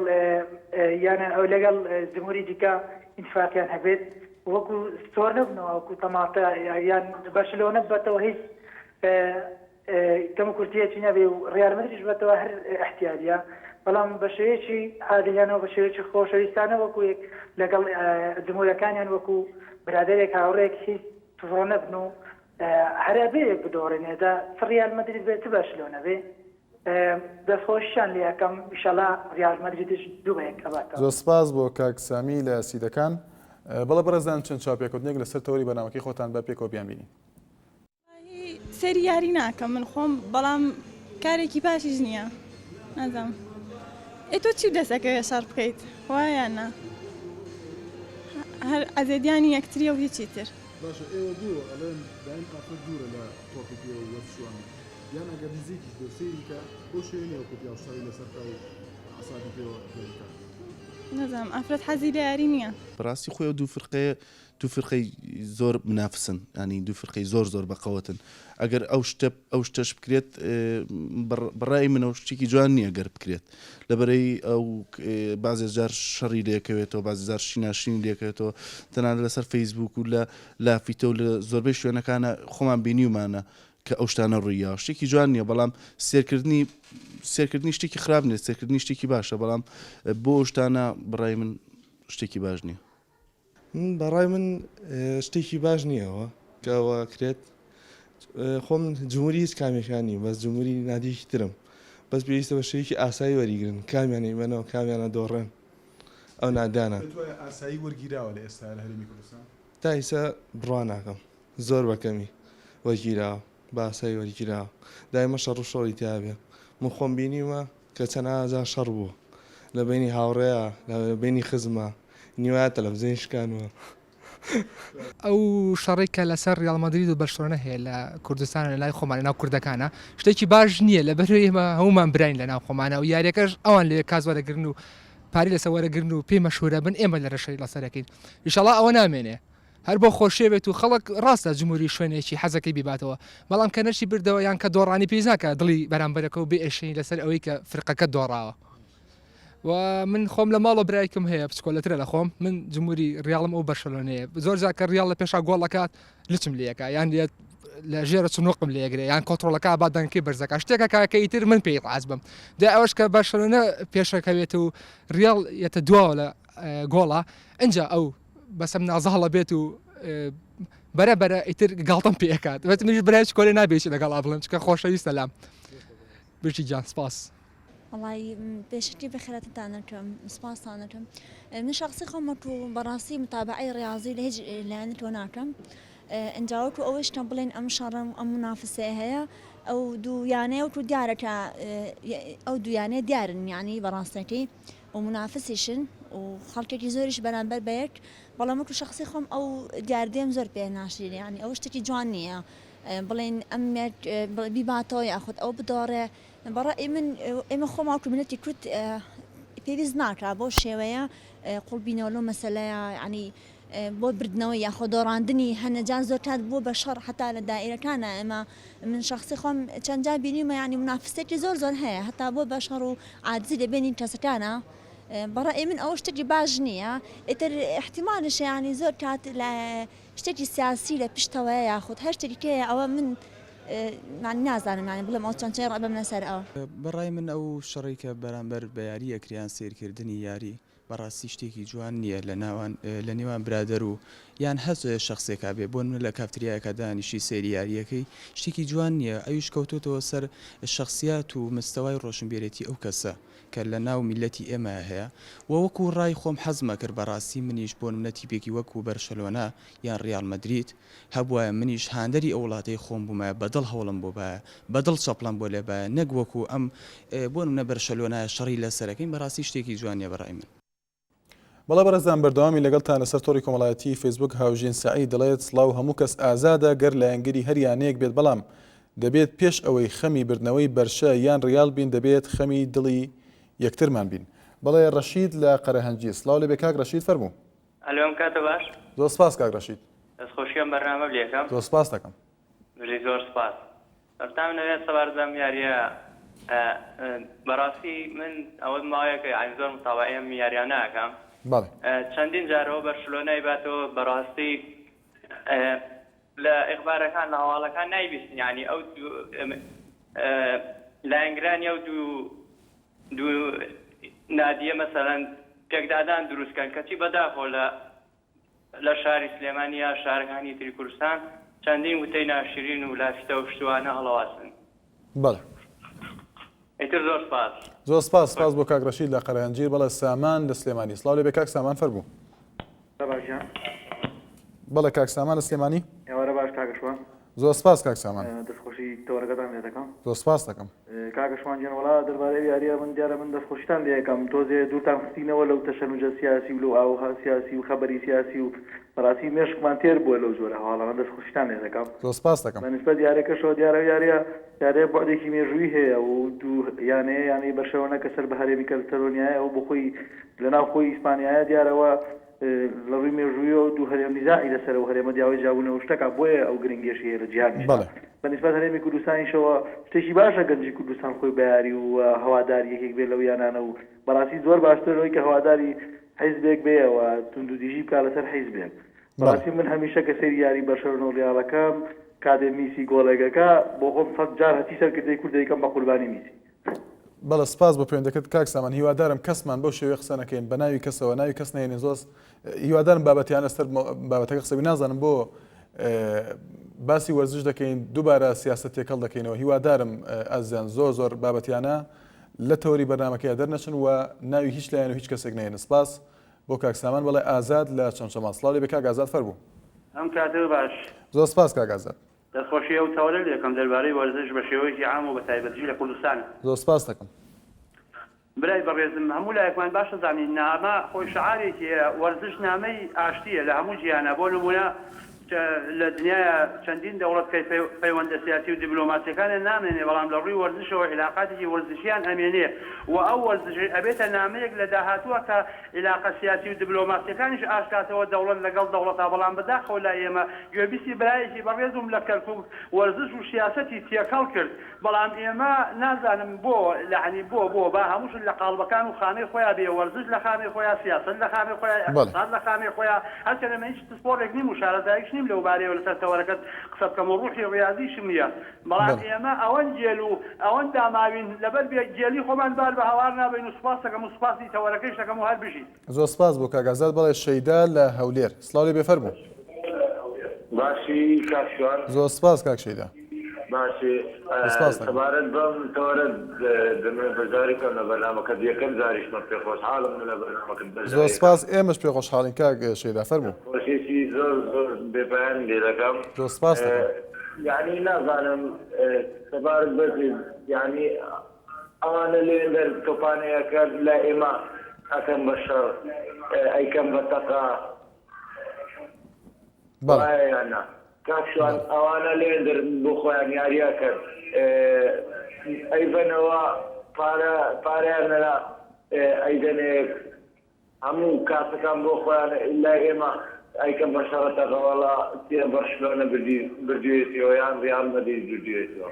Speaker 4: یانە ئەو لەگەڵ جمهوری دیکە ئینتفاقیان هەبێت وەکو ستۆر نەبنەوە وەکو تەماتە یان بەشلەوە نەبێتەوە هیچ کەم کورتیەکی نەبێ و ڕیال مەدریدش بێتەوە هەر احتیاجە بەڵام بە شێوەیەکی عادلیانەوە بە شێوەیەکی خۆشەویستانە وەکو یەک لەگەڵ جمهورەکانیان وەکو برادێک هاوڕێک هیچ توڕۆ نەبن و هەرابەیەک بدۆڕێنێدا ڕیال مەدرید بێت باش لەو نەبێ دەستخۆشیان لێ یەکەم ئینشەڵا ڕیال مەدریدش دوو بەیەک ئەباتەوە
Speaker 1: زۆر سپاس بۆ کاک سامی لە سیدەکان بەڵێ بەڕێزان چەند چاپێکوتنێک لەسەر تەوەری بەرنامەکەی خۆتان بە پێکەوە بیان بینی
Speaker 10: سەری یاری ناکەم من خۆم بەڵام کارێکی باشیش نییە نازانم تۆ چی دەستەکەوێ شەڕ بکەیت وایە نا هەر ئەزێدیانی یەکتریە و هیچی تر
Speaker 1: باشە ئێوە دووە ئەڵێن دایم ئافرەت دوورە لە تۆپی پێ و وەرشوانە یان ئەگەر نزیکیش دۆسەیەکە بۆ شوێنێ وەکو پیاوشاوی لەسەرکە و عەسابی پێوە پێکات
Speaker 10: نازانم ئافرەت حەزی لە یاری نییە
Speaker 11: بەڕاستی خۆی دوو فرقەی زۆر منافسن ینی دوو فرقەی زۆر بەقەوەتن ئەگەر ئەو شتەش بکرێت بەڕای منەوە شتێکی جوان نییە گەر بکرێت لەبەرەی ئەو بازێ جار شەڕی لێکەوێتەوە بازی جار شیناشین لێکەوێتەوە تەنانەت لەسەر فەیسبوک و لە لافیتە و لە زۆربەی شوێنەکانە خۆمان بینیومانە کە ئەو شتانە ڕوویە شتێکی جوان نییە بەڵام سێرکردنی شتێکی خراپ نیە سێرکردنی شتێکی باشە بەڵام بۆ شتانە بەڕای من شتێکی باش نییە
Speaker 12: بەڕای من شتێکی باش نییەوە کەەوە کرێت خۆم جمهوری هیچ کامێکانی بەس جمهوری نادیەکی ترم بەس پێویستە بە شەیەکی ئاسایی وەریگرن کامیانە ئیمەنەوە کامیانە دۆڕێن ئەو نادانە
Speaker 1: ئاسایی وەرگیراوە لە ئێستا لە هەرێمی کوردستان
Speaker 12: تا ئیسا بڕوان ناکەم زۆر بەکەمی وەرگیراوە بە ئاسایی وەرگیراوە دایمە شەڕ و شۆڕی تیابێ من خۆم بینیوە کە چەند ئازار شەڕ بووە لە بینی هاوڕێیە لە بینی خزمە نیوە تەلەڤیزیۆن شکانوە
Speaker 13: ئەو شەڕێک کە لەسەر ڕیال مەدرید و بەرشلۆنە هەیە لە کوردستان لە لای خۆمان لە ناو کوردەکانە شتێکی باش نییە لەبەر ئێمە هەمومان براین لە ناو خۆمانە و یاریەکەش ئەوان لێ کاز وەرەگرن و پاری لەسەر وەرەگرن و پێی مەشهورە بن ئێمە لە ڕێشەی لەسەرەکەین ئینشەڵا ئەوە نامێنێ هەر بۆ خۆشیێ بێت و خەڵک ڕاستە جمهوری شوێنێکی حەزەکەی بیباتەوە بەڵام کە نەرشی بردەوە یان کە دۆڕانی پێی ناکە دڵی بەرامبەرەکە و بێ ئێشەی لەسەر ئەوەی کە فرقەکە دۆڕاوە و من خۆم لە ماڵە برایکم هەیە بچکۆلەترە لە خۆم من جمهوری ڕیاڵم ئەو بەرشلۆنەیە زۆر جار کە ڕیاڵ لە پێشا گۆڵەکات لچم لێەکە یان لە ژێرە چنووقم لێگرێ یان کۆنتڕۆلەکە بادەنکی بەرزەکە شتێکە کاکە ئیتر من پێی ڕاز بم دا ئەوەش کە بەرشلۆنە پێشەکەوێت و ڕیاڵ یەتە دواوە لە گۆڵە اینجا ئەو بەسەم نازەهڵە بێت و بەرەبەرە ئیتر گاڵتم پێکات وەتمیش برای کۆلێ نابێت لەگەڵ بڵم چکە خۆشەویستە لام برشی جان سپاس
Speaker 14: والله بشكل بخيراتان نكم سباسان نكم من شخصي خمرت براسي متابعي رياضي لهج لان توناكم ان جاوت اوش تبلين ام شرم ام منافسه هي او دو يعني او ديارك او دو يعني ديار يعني براسيتي ومنافسيشن وخلقك زورش بنابر بيك والله مكو شخصي خم او ديار ديم زور بيناشي يعني اوش تكي جوانيه بلين امك بيباتو ياخذ او بدوره برأي من إما خو معكم منتي كنت في بزناك عبوش شوية قلبينا ولو مسألة يعني بۆ بردنەوەی یاخۆ دۆڕاندنی هەنەجان زۆر کات بۆ بە شەڕ حتا لە دائیرەکانە ئێمە من شخصی خۆم چەندجا بینیمە ینی منافستێکی زۆر زۆر هەیە هەتا بۆ بە شەڕ و عاجزی لە بینی کەسەکانە بەڕای من ئەوە شتێکی باش نییە ئیتر احتیمالش ینی زۆر کات لە شتێکی سیاسی لە پشتەوەیە یاخود هەر شتێکەیە ئەوە من نازانم ینی بڵێم ئەو چەندچەی ڕەبم لەسەر ئەوە
Speaker 15: بەڕای من ئەو شەڕی کە بەرامبەر بە یاری ئەکریان سیرکردنی یاری بەڕاستی شتێکی جوان نییە لە نێوان برادەر و یان هەز شخصێکا بێ بۆ من لە کافتریایەکە دانیشی سێری یاریەکەی شتێکی جوان نییە ئەویش کەوتوتەوە سەر شخصیات و مستەوای ڕۆشنبیرێتی ئەو کەسە کە لە ناو میلەتی ئێمە هەیە وەکو ڕای خۆم حەزمە کرد بەڕاستی منیش بۆ نمونەتی پێکی وەکو بەرشەلۆنا یان ریال مەدریت هەبووە منیش هاندەری ئەو وڵاتەی خۆم بوومە بەدڵ هەوڵم بۆ بە بەدڵ چەپڵم بۆ لێ بە نەک وەکو ئەم بۆ نمونە بەرشەلۆنا شەڕی لەسەرەکەی بەڕاستی شتێکی جوانیە بەڕای من.
Speaker 1: بەڵێ بەرەزان بەردەوامی لەگەڵتان لەسەر تۆڕی کۆمەڵایەتی فیسبوک هاوژین سعید دەڵێت سڵاو هەموو کەس ئازادە گەر لە ئەنگری هەریانەیەک بێت بەڵام دەبێت پێش ئەوەی خەمی بردنەوەی بەرشە یان ڕیال بین دەبێت خەمی دڵی یەکترمان بین. بەڵێ ڕەشید لە قەرەهەنجی سڵاو لێ بێ کاک ڕەشید فەرموو.
Speaker 16: ئەلۆم کاتە باش
Speaker 1: زۆر سپاس کاک ڕەشید.
Speaker 16: دەستخۆشییان بەرنامە بلێکم
Speaker 1: زۆر سپاس دەکەم.
Speaker 16: زۆر سپاس ئەفتام نەوێت سەبارزەم یاریە بەڕاستی من ئەوە ماوەیەکە ئاین زۆر متاوەیم یاریان ناکەم چەندین جارەوە بەرشلۆنای باتەوە بەڕاستی لە ئیخبارەکان لە هەواڵەکان نایبیستن ینی ئەو لە ئەنگرانی ئەو دوو نادیە مەسەلەن پێکدادان دروستکەن کەچی بەداخۆ لە شاری سلێمانی یا شارەکانی تری کوردستان چەندین وتەی ناشرین و لافتە و شتوانە هەڵەواسن.
Speaker 1: بەڵێ
Speaker 16: ئیتر زۆر سپاس.
Speaker 1: زۆر سپاس سپاس بۆ کاک ڕەشید لە قەرەهەنجیر. بەڵێ سامان لە سلێمانی سڵاو لێ بێ کاک سامان فەرموو. بەڵێ کاک سامان لە سلێمانی.
Speaker 17: ئێوارە باش کاکەشوان.
Speaker 1: زۆر سپاس کاک سامان.
Speaker 17: دەستخۆشی تۆڕەکەتان لێ دەکەم.
Speaker 1: زۆر سپاس دەکەم.
Speaker 17: کاکەشوان جێنەوەڵا دەربارەی یاریە من دیارە من دەستخۆشیتان لێ یەکەم تۆزێ دوورتان خستینەوە لەو تەشەنوجە سیاسی و لەو ئاوها سیاسی و خەبەری سیاسی و بەڕاستی مێشکمان تێر بووە لەو جۆرە هەواڵە من دەستخۆشیتان لێ دەکەم.
Speaker 1: زۆر سپاس دەکەم.
Speaker 17: بەنسبەت یاریەکەشەوە دیارە یاریە بۆعدێکی مێژووی هەیە و دوو یانەیە یانەی بەرشەوەنە کە سەر بە هەرێمی کەلتەرۆنیایە ئەو بخۆی لەناو خۆی ئیسپانیایە دیارەوە لە ڕووی مێژوویەوە دوو هەرێم نیزاعی لەسەر و هەرێمە دیاوای جابوونەوە شتەکە بۆیە ئەو گرنگێشی هەیە لە جیهانی. بەنسبەت هەرێمی کوردستانیشەوە شتێکی باشە گەنجی کوردستان خۆی بەیاری و هەواداری یەکێک بێت لەو یانانە و بەڕاستی زۆر باشترەوەی کە هەواداری حیزبێک بێەوە تونند و دیژی بکات لەسەر حیزبێک. بەڕاستی من هەمیشە کە سەیری یاری بەرشەلۆنە و ریاڵەکەم کاتێ میسی گۆڵێگەکە بۆ خۆم سەد جار هەتی سەرکردەی کوردەکەم بە قوربانی میسی.
Speaker 1: بەڵە سپاس بە پەیوەندەکەت کاک سامان. هیوادارم کەسمان بەو شێوەیە قسە نەکەین بە ناوی کەسەوە ناوی کەس نەهێنین. زۆر هیوادارم بابەتیان لەسەر بابەتەکە قسەوی نازانم بۆ باسی وەرزش دەکەین دووبارە سیاست تێکەڵ دەکەینەوە. هیوادارم ئازیان زۆر بابەتیانە لە تەوەری بەرنامەکەیە دەرنەچن و ناوی هیچ لایەن و هیچ کەسێک نەهێنن. سپاس بۆ کاک سامان. بەڵێ ئازاد لە چەمچەمان سڵاو لێ بێ کاک ئازاد فەرموو.
Speaker 18: ئەم کاتە باش
Speaker 1: زۆر سپاس کاک ئازاد.
Speaker 18: دەستخۆشی ئەو تاوەلە لێکم دەربارەی وەرزش بە شێوەیەکی عام و بە تایبەتی لە کوردستان.
Speaker 1: زۆر سپاس دەکەم.
Speaker 18: برای بەڕێزم هەموو لایەکمان باشە زانین نامە خۆی شعارێکی وەرزش نامەی ئاشتیە لە هەموو جیهانە بۆ نمونە لە دنیاە چەندین دەوڵەت پەیوەندە سیاسی و دیبلۆماسیەکانە نامێنێ بەڵام لە ڕووی وەرزشەوە علاقاتێکی وەرزشیان ئەمێنێ و ئەو وەرزش ئەبێتە نامەیەک لە داهاتووە کە علاقە سیاسی و دیبلۆماسیەکانیش ئاشکاتەوە دەوڵەت لەگەڵ دەوڵەتا بەڵام بەداخەوە لای ئێمە گوێبیستی برایەکی بەڕێزم لە کەرکوب وەرزش و سیاسەتی تێکەڵ کرد بەڵام ئێمە نازانم بۆ لەعنی بۆ با هەمووشن لە قاڵبەکان و خانەی خۆیان بێ وەرزش لە خانەی خۆیان سیاست لە خانەی خۆیان اقتصاد لە خانەی خۆیان هەرچە لەمە هیچ سپۆرێک نیم و شارەزاییش نیم لەو بارەیەوە لەسەر تەوەرەکەت قسە بکەم و ڕوحی ڕیاضیشم نییە بەڵام ئێمە ئەوەن جێل و ئەوەن داماوین لەبەر جێلی خۆمان بار بە هەوار نابین و سوپاس دەکەم و سوپاسی تەوەرەکەیش دەکەم و هەر بژیت.
Speaker 1: زۆر سپاس بۆ کاک ئازاد. بەڵێ شەیدا لە هەولێر سڵاو لێ بێ فەرموو.
Speaker 3: باشی کاکشوان.
Speaker 1: زۆر سپاس کاک شەیدا.
Speaker 3: باشی سەبارەت بەم تەوەرە دەمێ بەزاری کەم لە بەرنامەکەت یەکەم زاریشمە پێ خۆشحاڵم لە بەرنامەکەت بەزاری.
Speaker 1: زۆر سپاس ئێمەش پێ خۆشحاڵین کاک شەیدا فەرموو.
Speaker 3: خۆشیێکی زۆر بێپایان لێ دەکەم.
Speaker 1: زۆر سپاس دەکەم.
Speaker 3: یعنی نازانم سەبارەت بەزی یعنی ئەوانە لێندەر تۆپانەیەکە لە ئێمە ئەکەم بە شەڕ ئەیکەم بە تەقا وایەنە کاکشوان ئەوانە لێندەر بۆ خۆیان یاریە کرد ئەیبەنەوە پارەیان ئەیدەنێ هەموو کاسەکان بۆ خۆیان لای ئێمە ئەیکەم بە شەڕەتەقەوەڵا تێ بەرشلۆنە بردوێتیەوە یان ڕیال مەدرید بردوێتەوە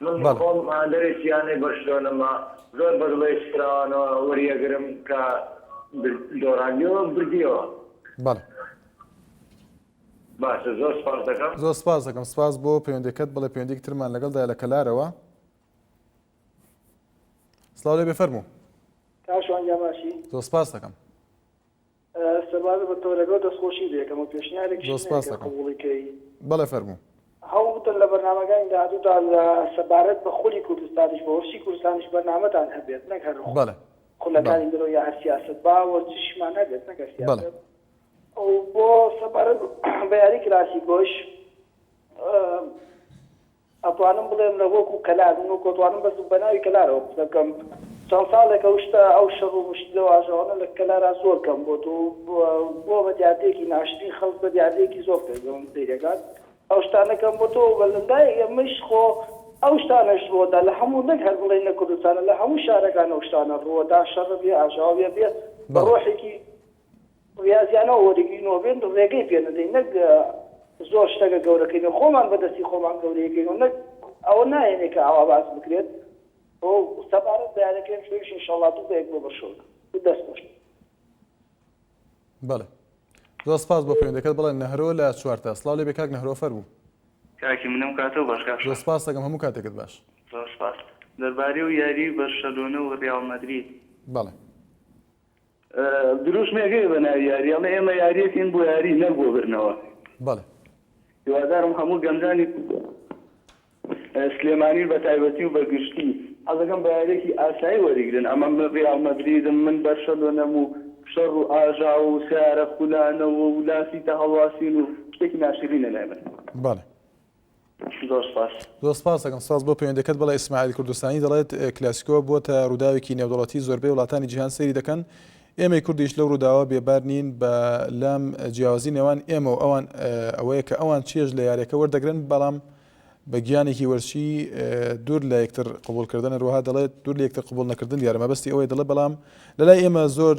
Speaker 3: من خۆم هاندەرێکیانەی بەرشلۆنەما زۆر بەدڵی سراوانەوە وەریەگرم کە دۆڕانیەوە بردیەوە.
Speaker 1: بەڵێ
Speaker 3: باشە زۆر سپاس دەکەم.
Speaker 1: زۆر سپاس دەکەم. سپاس بۆ پەیوەندیەکەت. بڵێ پەیوەندیەکی ترمان لەگەڵدایە لە کەلارەوە. سڵاو لێ بێفەرموو.
Speaker 19: کاشوان جاماشی.
Speaker 1: زۆر سپاس دەکەم.
Speaker 19: سەرباز بە تۆرەگە دەستخۆشی دێکەم و پێشنیارێکی قبوڵیکەی.
Speaker 1: بەڵێ فەرموو.
Speaker 19: هەوڵتن لە بەرنامەکانی داهاتوودا لە سەبارەت بە خولی کوردستانیش بە هەرچی کوردستانیش بەرنامەتان هەبێت نەک هەر
Speaker 1: بەڵێ
Speaker 19: خولەکانی درۆ یا هەر سیاسەت باوە چشمان نەبێت نەکە سیاسەت. ئەو بۆ سەبارەت بە یاری کلاسیکۆش ئەتوانم بڵێم لە وەکو کەلار من وەکوتوانم بەس بە ناوی کەلارەوە دەکەم چەند ساڵێکە شتە ئەو شەڕ و مشت لەواژەوانە لە کەلارا زۆر کەم بۆ بۆ بە دیاتێکی ناشتین خەڵک بە دیاتێکی زۆر پێگەم دەیرەکات ئەو شتانەکەم بۆ تۆ بەلەندای ئێمەش خۆ ئەو شتانەش ڕۆدا لە هەموو نەک هەر بڵێ نە کوردستانە لە هەموو شارەکان ئەو شتانە ڕۆدا شەڕ بێ ئاژاوێ بێ بە ڕۆحێکی ریاضیانەوە وەرەگرینەوە بێن ڕێگەی پێ نەدەین نەک زۆر شتەکە گەورەکەینەوە خۆمان بەدەستی خۆمان گەورەیەکەینەوە نەک ئەوە نایێنێ کە ئەوە باس بکرێت بۆ سەبارەت بە یاریەکەم شوێش ئینشەڵڵا دوو بەیەک بۆ بەشۆک دەست بەش.
Speaker 1: بەڵێ زۆر سپاس بۆ پەیوەندیەکەت. بڵێ نەهرۆ لە چوارتە. سڵاو لێ بێ کاک نەهرۆ فەرموو.
Speaker 20: کاکی منم کاتەوە باش کاک.
Speaker 1: زۆر سپاس دەکەم هەموو کاتێکت باش.
Speaker 20: زۆر سپاس. دەربارەی و یاری بەرشەلۆنە و ڕیال مەدرید.
Speaker 1: بەڵێ
Speaker 20: دروست مێگەی بە ناوی یاری ئەمە ئێمە یاریەکەین بۆ یاری نەک بۆ برنەوە.
Speaker 1: بەڵێ
Speaker 20: هیوادارم هەموو گەمجانی سلێمانی بە تایبەتی و بەگشتی حەزەکەم بە یاریێکی ئاسایی وەریگرن. ئەمە من ڕیال مەدریدم من بەرشەلۆنەم و شەڕ و ئاژا و سیارە خولانەوە و لاسی تە هەڵواسین و شتێکی ناشرینە لای من.
Speaker 1: بەڵێ
Speaker 20: زۆر سپاس.
Speaker 1: زۆر سپاس دەکەم. سپاس بۆ پەیوەندیەکەت. بەڵێ ئیسماعیل کوردستانی دەڵێت کلاسیکۆ بۆتە ڕووداوێکی نێودەوڵەتی زۆربەی وڵاتانی جیهان سەیری دەکەن. ئێمەی کوردیش لەو ڕووداوە بێبار نین بە لام جیاوازی نێوان ئێمە و ئەوان ئەوەیە کە ئەوان چێژ لە یاریەکە وەردەگرن بەڵام بە گیانێکی وەرچی دوور لە یەکتر قبولکردن ڕوها دەڵێت دوور لە یەکتر قبول نەکردن یارە مەبەستی ئەوەی دەڵێ بەڵام لەلای ئێمە زۆر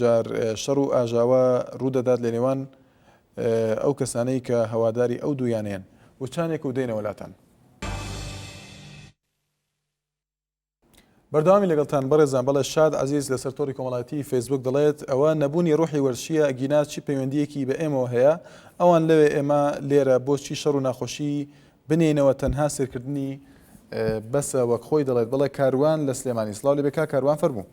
Speaker 1: جار شەڕ و ئاژاوە ڕوودەدات لە نێوان ئەو کەسانەی کە هەواداری ئەو دوویانیان وچانێک و دێنە وڵاتان. بەردەوامی لەگەڵتان بەڕێزان. بەڵێ شاد عزیز لەسەر تۆڕی کۆمەڵایەتی فەیسبوک دەڵێت ئەوە نەبوونی ڕوحی وەرشیە ئەگینا چی پەیوەندیەکی بە ئێمەوە هەیە ئەوان لەوێ ئێمە لێرە بۆچی شەڕ و ناخۆشی بنێنەوە تەنها سێرکردنی بەسە وەک خۆی دەڵێت. بڵێ کاروان لە سلێمانی. سڵاو لێ بێ کا کاروان فەرموو.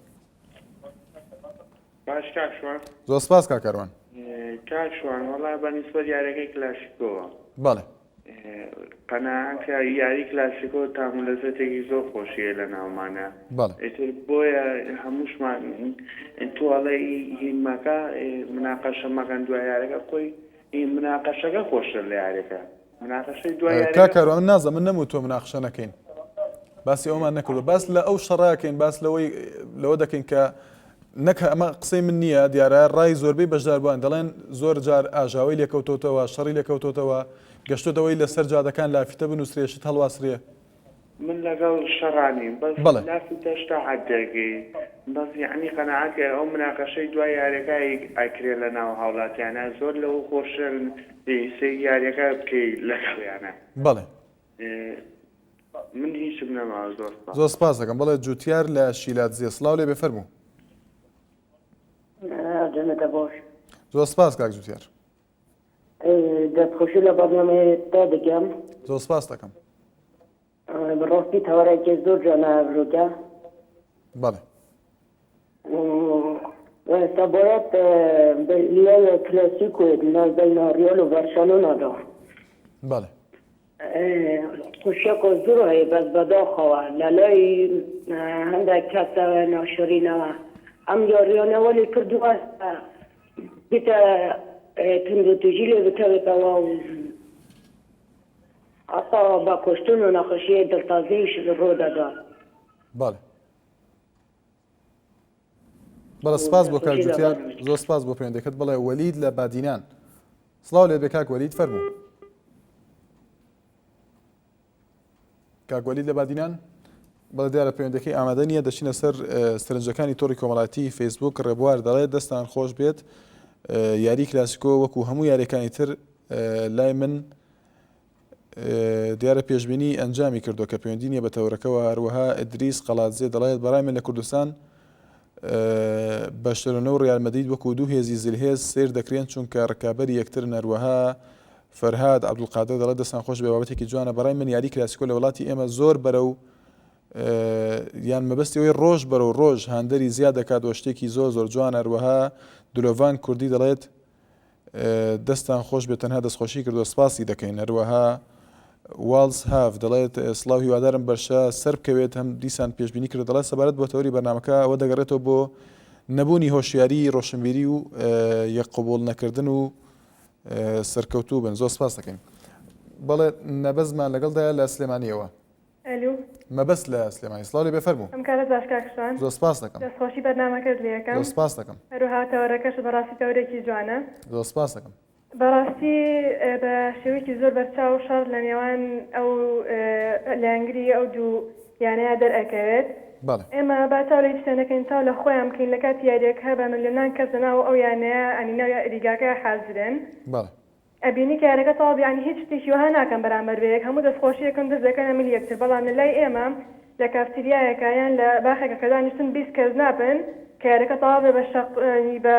Speaker 21: باش کاکشوان.
Speaker 1: زۆر سپاس کا کاروان.
Speaker 21: کاکشوان وەڵای بەنسبەت یاریەکەی کلاسیکۆوە.
Speaker 1: بەڵێ
Speaker 21: قەناعەتە یاری کلاسیکۆ تام لەزەتێکی زۆر خۆشیە لە ناومانە.
Speaker 1: بەڵێ
Speaker 21: بۆیە هەمووشمان تووەڵی هینمەکە مناقەشە مەکەن دوای یارەکە خۆی مناقەشەکە خۆشە لە یارەکە.
Speaker 1: کا کاروان من نازە من نەموو تۆ مناقشە نەکەین باسی ئەومان نەکردو باس لە ئەو شەڕاکەین باس لەوە دەکەین کە نەک ئەمە قسەی من نییە دیارە ڕای زۆربەی بەشدار بووان دەڵێن زۆر جار ئاژاوی لێکەوتۆتەوە شەڕی لێکەوتۆتەوە گەشتۆتەوەی لەسەر جادەکان لافیتە بنووسرێشت هەڵواسرێ.
Speaker 21: من لەگەڵ شەڕانی بەس لافی تەشتا حەدەگەی بەس یعنی قەناعەتکە ئەو مناقەشەی دوای یاریەکەی ئەکرێ لە ناو هاوڵاتیانە زۆر لەوە خۆشە سی یاریەکە بکەی لەگەڵیانە.
Speaker 1: بەڵێ
Speaker 21: من هیچم نەماوە.
Speaker 1: زۆر سپاس دەکەم. بەڵێ جوتیار لە شیلاتزیە. سڵاو لێ بێ فەرموو.
Speaker 22: جنەتە باش.
Speaker 1: زۆر سپاس کاک جوتیار.
Speaker 22: دەستخۆشی لە بەرنامەیەتا دەکەم.
Speaker 1: زۆر سپاس دەکەم.
Speaker 22: بەڕاستی تەوەرێکی زۆر جانەبرۆکە.
Speaker 1: بەڵێ
Speaker 22: ئێستا باید لای کلاسیکۆ بین ریال و بەرشەلۆنەدا.
Speaker 1: بەڵێ
Speaker 22: خوشیەکە زۆر هەیە بەس بەداخەوە لە لای هەندێک کەسە ناشرینەوە ئەم یاریانەوە لێ کردووە بتە تندوتیژی لێ بکەوێتەوە و حتا بە کوشتن و نەخۆشیە دڵتازیش ڕۆ دەدا.
Speaker 1: بەڵێ بەڵێ سپاس بۆ کاک جوتیار. زۆر سپاس بۆ پەیوەندیەکەت. بڵێ وەلید لە بادینان. سڵاو لێ بێ کاک وەلید فەرموو. کاک وەلید لە بادینان. بەڵێ دیارە پەیوەندەکەی ئامادە نییە دەچینە سەر سەرنجەکانی تۆڕی کۆمەڵایەتی فەیسبوک. ڕێبوار دەڵێت دەستان خۆش بێت یاری کلاسیکۆ وەکو هەموو یاریەکانی تر لای من دیارە پێشبینی ئەنجامی کردو کە پەیوەندی نیە بە تەورەکەەوە. هەروەها ئیدریس قەڵاتزێ دەڵێت بەڕای من لە کوردستان بەشترۆنە و ڕیال مەدرید وەکو دوو هێزی زلهێز سیر دەکرێن چونکە ڕکابەری یەکترن. هەروەها فەرهاد عەبدولقادر دەڵێت دەستان خۆش بێ بابەتێکی جوانە. بەڕای من یاری کلاسیکۆ لە وڵاتی ئێمە زۆر بەرەو یان مەبەستیەوەی ڕۆژ بەرەو ڕۆژ هاندەری زیاد دەکاتەوە، شتێکی زۆر زۆر جوان. هەروەها دلۆڤان کوردی دەڵێت دەستان خۆش بێت تەنها دەستخۆشی کردو سپاسی دەکەین. هەروەها والز هاف دەڵێت سڵاو هیوادارم بەرشە سەر بکەوێت هەم دیسان پێشبینی کرد. دەڵێت سەبارەت بۆ تەوری بەرنامەکە ئەوە دەگەڕێتەوە بۆ نەبوونی هۆشیاری ڕۆشنبیری و یەکقبوڵ نەکردن و سەرکەوتوو بن. زۆر سپاس دەکەین. بەڵێ نەبەزمان لەگەڵدایە لە سلێمانیەوە. مەبەست لە سلێمانی سڵاو لێ بێفەرموو.
Speaker 2: ئەم کارە باشکاکشان
Speaker 1: زۆر سپاس دەکەم.
Speaker 2: دەستخۆشی بەرنامەکەت لێ یەکەم.
Speaker 1: زۆر سپاس دەکەم.
Speaker 2: هەروەها تەورەکەش بەڕاستی تەورێکی جوانە.
Speaker 1: زۆر سپاس دەکەم.
Speaker 2: بەڕاستی بە شێوەیەکی زۆر بەرچاو شەڕ لە نێوان ئەو لەنگری ئەو دوو یانەیە دەرئەکەوێت. ئێمە با تاو لە شتێنەکەین تاو لە خۆیان بکەین لە کاتی یاریەکە بە ملیۆنان کەس لەناو ئەو یانەیە ئەنینەوە ریگاکە حازرن. ئەبینی کە یارەکە تاڵ بیانی هیچ شتێکی وها ناکەم بەرامبەر بەیەک هەموو دەستخۆشیەکەم دەست دەکەن ئەمەلی یەکتر. بەڵام لە لای ئێمە لە کافتریایەکە یان لە باخێکە کە دانیشتن 20 کەس نابن کە یارەکە تاڵ بێ بە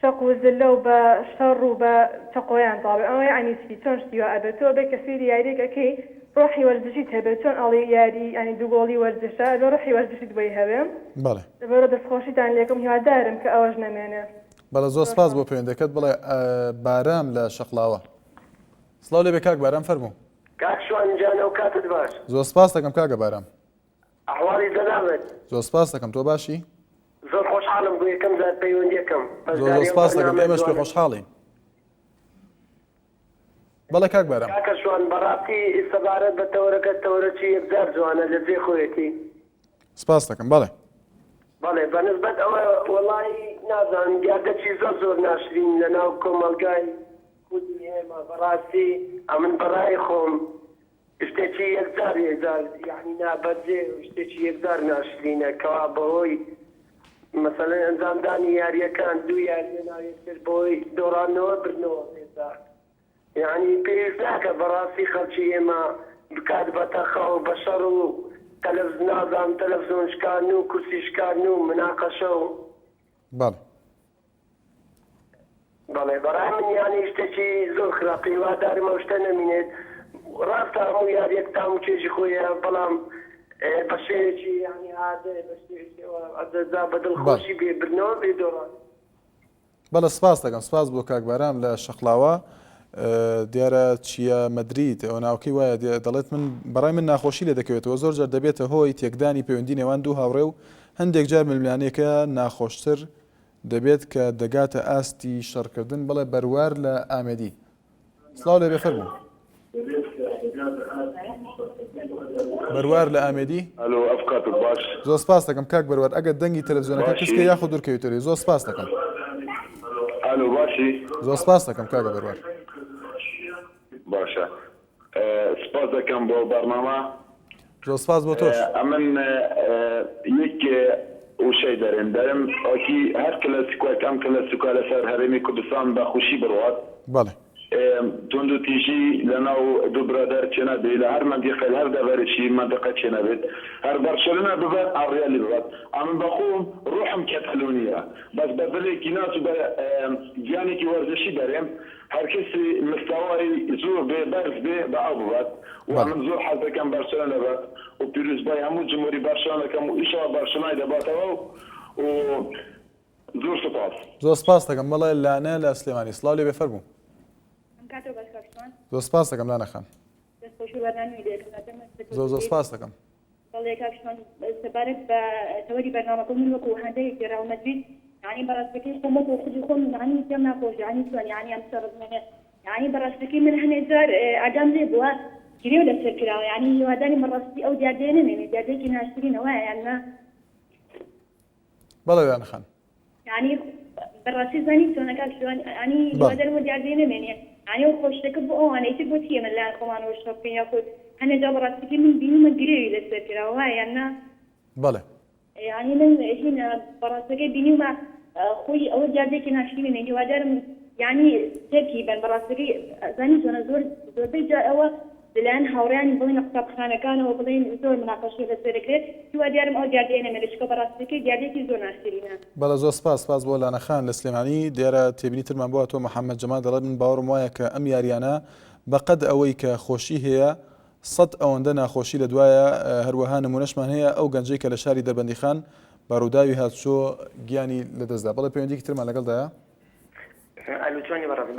Speaker 2: شەق و زلە و بە شەڕ و بە چەقۆیان تاڵ بێ. ئەوە یعنی چی چۆن شتی وە ئەبێت تۆ بێ کە سویری یاریەکەکەی ڕۆحی وەرزشیت هەبێت چۆن ئەڵی یاری ینی دووگۆڵی وەرزشە لە ڕۆحی وەرزشیت بۆی هەبێ. لەبەرە دەستخۆشیتان لێکم هیوادارم کە ئەوەش نەمێنێ.
Speaker 1: بەڵێ زۆر سپاس بۆ پەیوەندەکەت. بڵێ بارام لە شەقڵاوە. سڵاو لێ بێ کاک بارام فەرموو.
Speaker 5: کاک شوان جانە و کاتت باش.
Speaker 1: زۆر سپاس دەکەم کاکە بارام.
Speaker 5: ئەحواڵی دەنامێت.
Speaker 1: زۆر سپاس دەکەم. تۆ باشی؟
Speaker 5: زۆر خۆشحاڵم بۆ یەکەم جار پەیوەندیەکەم.
Speaker 1: زۆر سپاس دەکەم. ئێمەش پێ خۆشحاڵین. بەڵێ کاک بارام.
Speaker 5: کاکە شوان بەڕاستی سەبارەت بە تەورەکە تەورەکی یەکجار جوانە لە جێ خۆیەتی.
Speaker 1: سپاس دەکەم. بەڵێ.
Speaker 5: بەڵێ بەنسبەت ئەوە وەڵی نازانم دیاردەکی زۆر زۆر ناشرین لە ناو کۆمەلگای کوردی ئێمە. بەڕاستی ئەمن بەڕای خۆم شتێکی یەکجار یعنی نابەجێ شتێکی یەکجار ناشرینە کەوا بەهۆی مثلا ئەنجامدانی یاریەکان دوو یاریە ناویەکتر بۆی دۆڕانەوە برنەوە بێزار. یعنی پێویست ناکە بەڕاستی خەڵکی ئێمە بکات بە تەخە و بە شەڕ و نازانم تەلەڤیزۆن شکاردن و کورسی شکاردن و مناقەشە و بەڵێ بەڕای من یانی شتێکی زۆر خراپی هیوادارم ئەو شتە نەمینێت. ڕاستە هەموو یاریەک تام و چێژی خۆیە بەڵام بە شێوێکی یانی عادە بە شێوێکەوە ئەدەدا بە دڵخۆشی بێ برنەوە بێ دۆڕان.
Speaker 1: بەڵێ سپاس دەکەم. سپاس بۆ کاک بارام لە شەقڵاوە. دیارە چیە مەدرید ئەو ناوکەی وایە دەڵێت من بەڕای من ناخۆشی لێ دەکەوێتەوە زۆر جار دەبێتە هۆی تێکدانی پەیوەندی نێوان دوو هاوڕێ و هەندێک جار ململانەیەکە ناخۆشتر دەبێت کە دەگاتە ئاستی شەڕکردن. بڵێ بەروار لە ئامێدی. سڵاو لێ بێفەرموو. بەروار لە ئامێدی.
Speaker 23: ئەلۆ ئەفکاتت باش.
Speaker 1: زۆر سپاس دەکەم کاک بەروار. ئەگەر دەنگی تەلەڤیزۆنەکە کەسکە یاخود دوورکەوێتەوە. زۆر سپاس دەکەم.
Speaker 23: ئەلۆ باشی.
Speaker 1: زۆر سپاس دەکەم کاکە بەروار.
Speaker 23: باشە. سپاس دەکەم بۆ بەرنامە.
Speaker 1: زۆر سپاس بۆ تۆش.
Speaker 23: ئەمن یەک وشەی دەرم ئۆکی هەر کلاسیکۆەکەم کلاسیکۆ لەسەر هەرێمی کوردستان بە خوشی بڕوات.
Speaker 1: بەڵێ.
Speaker 23: تند و تیژی لەناو دوو برادەر چێنە بێ لە هەر مەندیقە هەر دەبەرێکی مەندقە چێنە بێت هەر بەرشەلونە ببات ئاڕیالی ببات. ئەمن بەخۆم ڕوحم کەتەلونیە بەس بە دڵێکی ناچ و بە گیانێکی وەرزشی دەرێم هەر کەسی مستەوای زۆر بێ بەرز بێ بە ئەو ببات و من زۆر حەز دەکەم بەرشەلونە بێت و پیرۆزبای هەموو جمهوری بەرشەلونە دەکەم و ئیشەوە بەرشەلونای دەباتەوە و زۆر سپاس.
Speaker 1: زۆر سپاس دەکەم. بەڵێ لانە لە سلێمانی. سڵاو لێ بێفەرموو. زۆر سپاس دەکەم لانە خان. زۆر سپاس دەکەم.
Speaker 24: بەڵێ کاکشمان سەبارەت بە تەوەری بەرنامەکە من وەکو هەندێکی ڕاو مەدرید یعنی بەڕاستەکەی خۆم وەکو خودی خۆم یعنی پێم ناخۆش یعنی چۆن یعنی ئەم شەڕزمێنێ یعنی بەڕاستەکەی من هەنێک جار ئاگام لێ بووە گرێ لەسەر کراوە یعنی هیواداری من ڕاستی ئەو دیاردەیە نەمێنێ دیاردەیەکی ناشرینەوە یاننا.
Speaker 1: بەڵێ لانە خان.
Speaker 24: یعنی بەڕاستی زانی چۆنە کاکشمان یعنی هیواداری من دیاردەیە نەمێنێ یعنی ئەو خۆشتەکە بۆ ئەوانەیتر بۆ چیە من لایەن خۆمانەوە شەڕ بکەین یاخود هەنێک جار بەڕاستەکەی من بینیمە گرێوی لەسەر کراوە یاننا.
Speaker 1: بەڵێ.
Speaker 24: یعنی من هینە بەڕاستەکەی بینیمە خۆی ئەوە جادێکی ناشرینە هیوادارم یعنی تێکی بەن بەڕاستەکەی زانی چۆنە زۆربەی جا ئەوە لەلایەن هاوڕیانی بڵین قوتابخانەکانەوە بڵین زۆر مناقەشی لەسەر دەکرێت هیوادارم ئەو دیاردەیە نەمێرشکە بەڕاستەکەی دیاردێکی زۆر ناشرینە.
Speaker 1: بەڵە زۆر سپاس بۆ لانەخان لە سلێمانی دیارە تێبینی ترمان بۆ تۆ محەممەد جەمال دەڵێت من باوەڕم وایە کە ئەم یاریانە بەقەد ئەوەی کە خۆشی هەیە 100 ئەوەندە ناخۆشی لە دوایە هەروەها نمونەشمان هەیە ئەو گەنجەی کە لە شاری دەربەندیخان بەڕووداوی هاتچۆ گیانی لەدەستدا بەڵێ پەیوەندیکی ترمان لەگەڵدایە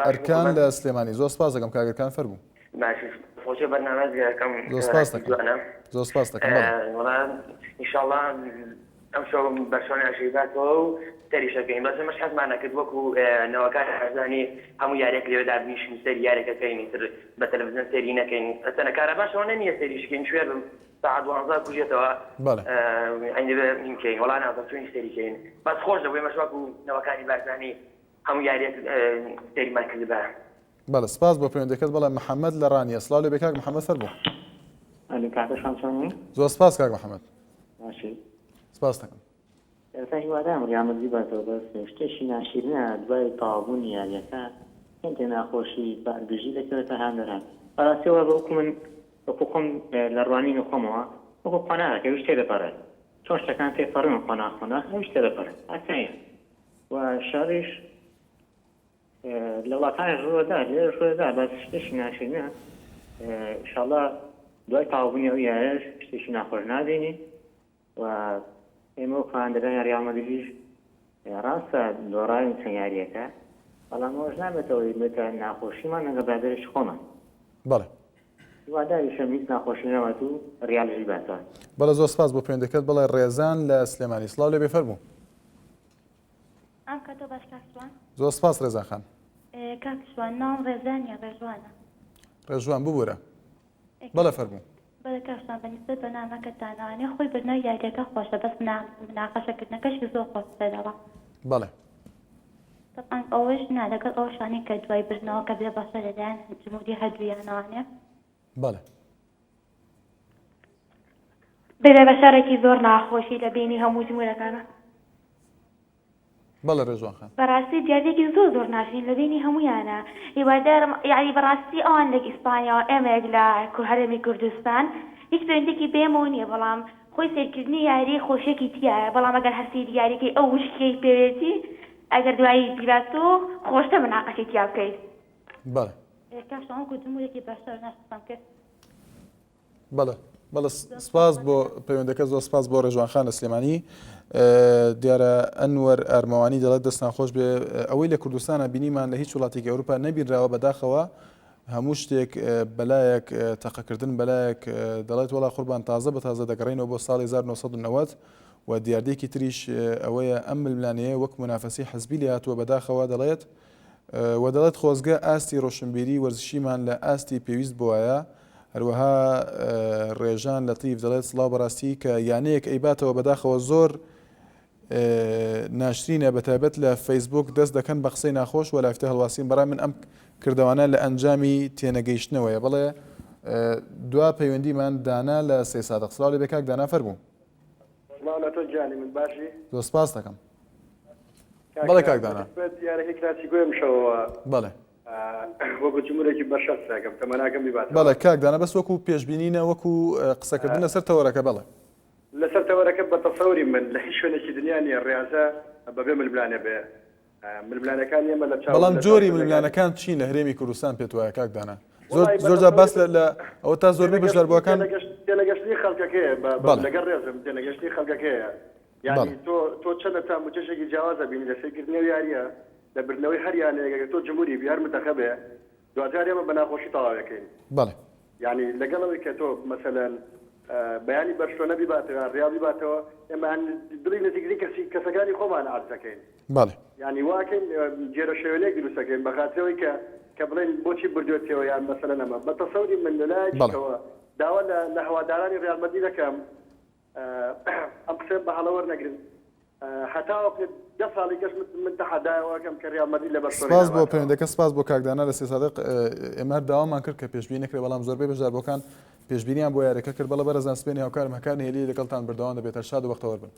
Speaker 1: ئەرکان لە سلێمانی زۆر سپاس دەکەم کاگەرکان فەربوو
Speaker 6: خۆشی بەرنامەزگەکەم
Speaker 1: زۆر سپاس دەکەم
Speaker 6: ئینشاءڵڵا ئەم شەو بەشۆنی ئەشیباتەوە و تەریشەکەین بەس ئەمەش حەزمان نەکرد وەکو نەوەکان حەزانی هەموو یارێک لێوەدا بنیشین سەری یارێکەکەین تر بە تەلەڤیزیۆن سەری نەکەین ئەسەنە کارە باشەوە نەنیە سەریشکەین شوێر بم ساعت 12 کوژێتەوە نینکەین وەڵا نازم چۆنی سەریکەین بەس خۆش دەبووی ئەمەش وەکو نەوەکانی بارزانی هەموو یارێک سەریمان کرد بە
Speaker 1: بەڵێ سپاس بۆ پەیوەندەکەت بەڵێ محەممەد لە ڕانیە سڵاو لێ بێ کاک محەممەد فەربوو زۆر سپاس کاک محەممەد سپاس دەکەم
Speaker 7: ئێستا هیوادارم ڕیامەتی باتەوە بەس شتێکی ناشرینە دوای تەواوبوونی یاریەکە هێندێ ناخۆشی بارگژی دەکەوێتە هاندەران بەڕاستیەوە بەوەکو من وەکو خۆم لە ڕوانین خۆمەوە وەکو خۆناغەکە هیچ شتێ دەپەڕێت چۆن شتەکان تێپەڕن خۆناخۆنا هیچ شتێ دەپەڕێت ئاساییە و شەڕیش لە وڵاتانی ڕۆدا لێرە ڕۆدا بەس شتێکی ناشرینە ئینشاڵڵا دوای تەواوبوونی ئەو یاریەش شتێکی ناخۆش نابینی و ئێمە و خاندەرانی ڕیال مەدریدیش ڕاستە دۆڕاوین چەند یاریەکە بەڵام ئەوەش نابێتەوەی بێتە ناخۆشیمان لەگە برادەرێکی خۆمان
Speaker 1: بەڵێ
Speaker 7: هیواداریشم هیچ ناخۆشی نەوەت و ڕیالژی باتەوە
Speaker 1: بەڵێ زۆر سپاس بۆ پەیوەندەکەت بەڵێ ڕێزان لە سلێمانی سڵاو لێ بێ فەربوو
Speaker 24: ئەم کاتۆ باش کاکسوان
Speaker 1: زۆر سپاس ڕێزان خان
Speaker 24: کاکسوان ناوم ڕێزانیە ڕێژوانە
Speaker 1: ڕێژوان ببوورە بەڵێ فەربوو
Speaker 24: بەڵێ کاکسوان بەنسبەت بە نامەکەتانەوانێ خۆی بردنەوەی یاریەکە خۆشە بەس مناقەشەکردنەکەشی زۆر خۆش دەدەوە
Speaker 1: بەڵێ
Speaker 24: طبعا ئەوەش نا لەگەڵ ئەوشانی کە دوای بردنەوە کە بێ بەشە لەلایەن جمهوری هەردوویانەوانێ
Speaker 1: بەڵێ
Speaker 24: بێ بەشارێکی زۆر ناخۆشی لە بینی هەموو جمهورەکانە
Speaker 1: بەڵێ ڕێژوان خان
Speaker 24: بەڕاستی دیاردێکی زۆر ناشرین لە بینی هەمویانە هیوادارم یعنی بەڕاستی ئەوان لە ئیسپانیا و ئێمەیەک لە هەرێمی کوردستان هیچ پەیوەندێکی پێمەوە نییە بەڵام خۆی سەرکردنی یاری خۆشێکی تایە بەڵام ئەگەر هەرسی دیارێکی ئەو وشکەی پێوێتی ئەگەر دوایی بیبات و خۆشتە مناقەشی تیا بکەیت
Speaker 1: بەڵێ
Speaker 24: کاشەوەکو جمهورێکی باشتر ناشتم کرد
Speaker 1: بەڵێ سپاس بۆ پەیوەندەکە زۆر سپاس بۆ ڕێژوان خان لە سلێمانی دیارە ئەنوەر ئەرمەوانی دەڵێت دەستان خۆش بێ ئەوەی لە کوردستانە بینیمان لە هیچ وڵاتێکی ئەوروپا نەبیراوە بەداخەوە هەموو شتێک بەلایەک تەقەکردن بەلایەک دەڵێت وڵا قوربان تازە بە تازە دەگەڕێنەوە بۆ ساڵی 1990 و دیاردێکی تریش ئەوەیە ئەم ململانەیە وەک منافەسی حەزبی لێ هاتووە بەداخەوە دەڵێت و دەڵێت خۆزگە ئاستی ڕۆشنبیری وەرزشیمان لە ئاستی پێویست بووایە هەروەها ڕێژان لەتیف دەڵێت سڵاو بەڕاستی کە یانەیەک ئەیباتەوە بەداخەوە زۆر ناشرینە بەتایبەت لە فەیسبوک دەست دەکەن بە قسەی ناخۆش و لافتە هەڵواسین بەڕای من ئەم کردوانە لە ئەنجامی تێنەگەیشتنەوەیە بڵێ دوا پەیوەندیمان دانا لە سێ سادق سڵاو لێ بێ کاک دانا فەربوو
Speaker 8: تۆ جانی من باشی
Speaker 1: زۆر سپاس دەکەم بەڵێ کاک دانا
Speaker 8: یارەکەی کلاسیکۆیم شەوە
Speaker 1: بەڵێ
Speaker 8: وەکو جمهورێکی بەشەر ساکەم تەمەناکەم بیبات
Speaker 1: بەڵێ کاک دانا بەس وەکو پێشبینینە وەکو قسەکردن لەسەر تەوەرەکە بەڵێ
Speaker 8: لەسەر تەوەرەکە بە تەسەوری من لە هیچ شوێنێکی دنیا نیە ڕاستە بەبێ ململانە بێ ململانەکان ئێمە لە
Speaker 1: بەڵام جۆری ململانەکان چین لە هەرێمی کوردستان پێت وایە کاک دانا زۆر جا باس لە ئەوە تا زۆربەی بەشداربووەکان
Speaker 8: تێنەگەشتی خەڵکەکەیە لەگەڵ ڕێزم تێنەگەشتی خەڵکەکەیە یعنی تۆ چەندە تا موچەشێکی جیاوازە بینی لە سێرکردنەوەی یاریە لە بردنەوەی هەر یانەیەکە تۆ جمهوری بیار منتەخەبێ دواتر ئێمە بە ناخۆشی تەواوەکەین
Speaker 1: بەڵێ
Speaker 8: یعنی لەگەڵەوەی کە تۆ مەسەلەن بەیانی بەرشۆنە بیباتەوە ڕیا بیباتەوە ئێمە دڵی نزیکردنی کەسەکانی خۆمان عەرز دەکەین
Speaker 1: بەڵێ
Speaker 8: یعنی واکەین جێرە شێوەیەک دروستەکەین بە خاترەوەی کە بڵێن بۆچی بردوێتەوە یان مەسەلەن ئەمە بە تەسەوری من لەلایەکەوە داوا لە هەوادارانی ڕیال مەدرید دەکەم ئەم قسەم بە هەڵەوە نەگرن حتا دە ساڵی کەس من تەحەدایەوەکەم کە ڕیال مەدرید لە بەرشۆنە
Speaker 1: سپاس بۆ پەیوەندەکە سپاس بۆ کاکدانا لە سێ سادق ئێمە داوامان کرد کە پێشبینی نەکرێت بەڵام زۆربەی بەشداربووەکان پێشبینیان بۆ یاریەکە کرد بەڵە بەرەزان سپێنی هاوکارم هەکار هێلی لەگەڵتان بردەوام دەبێتە شاد و بەختەوەر بن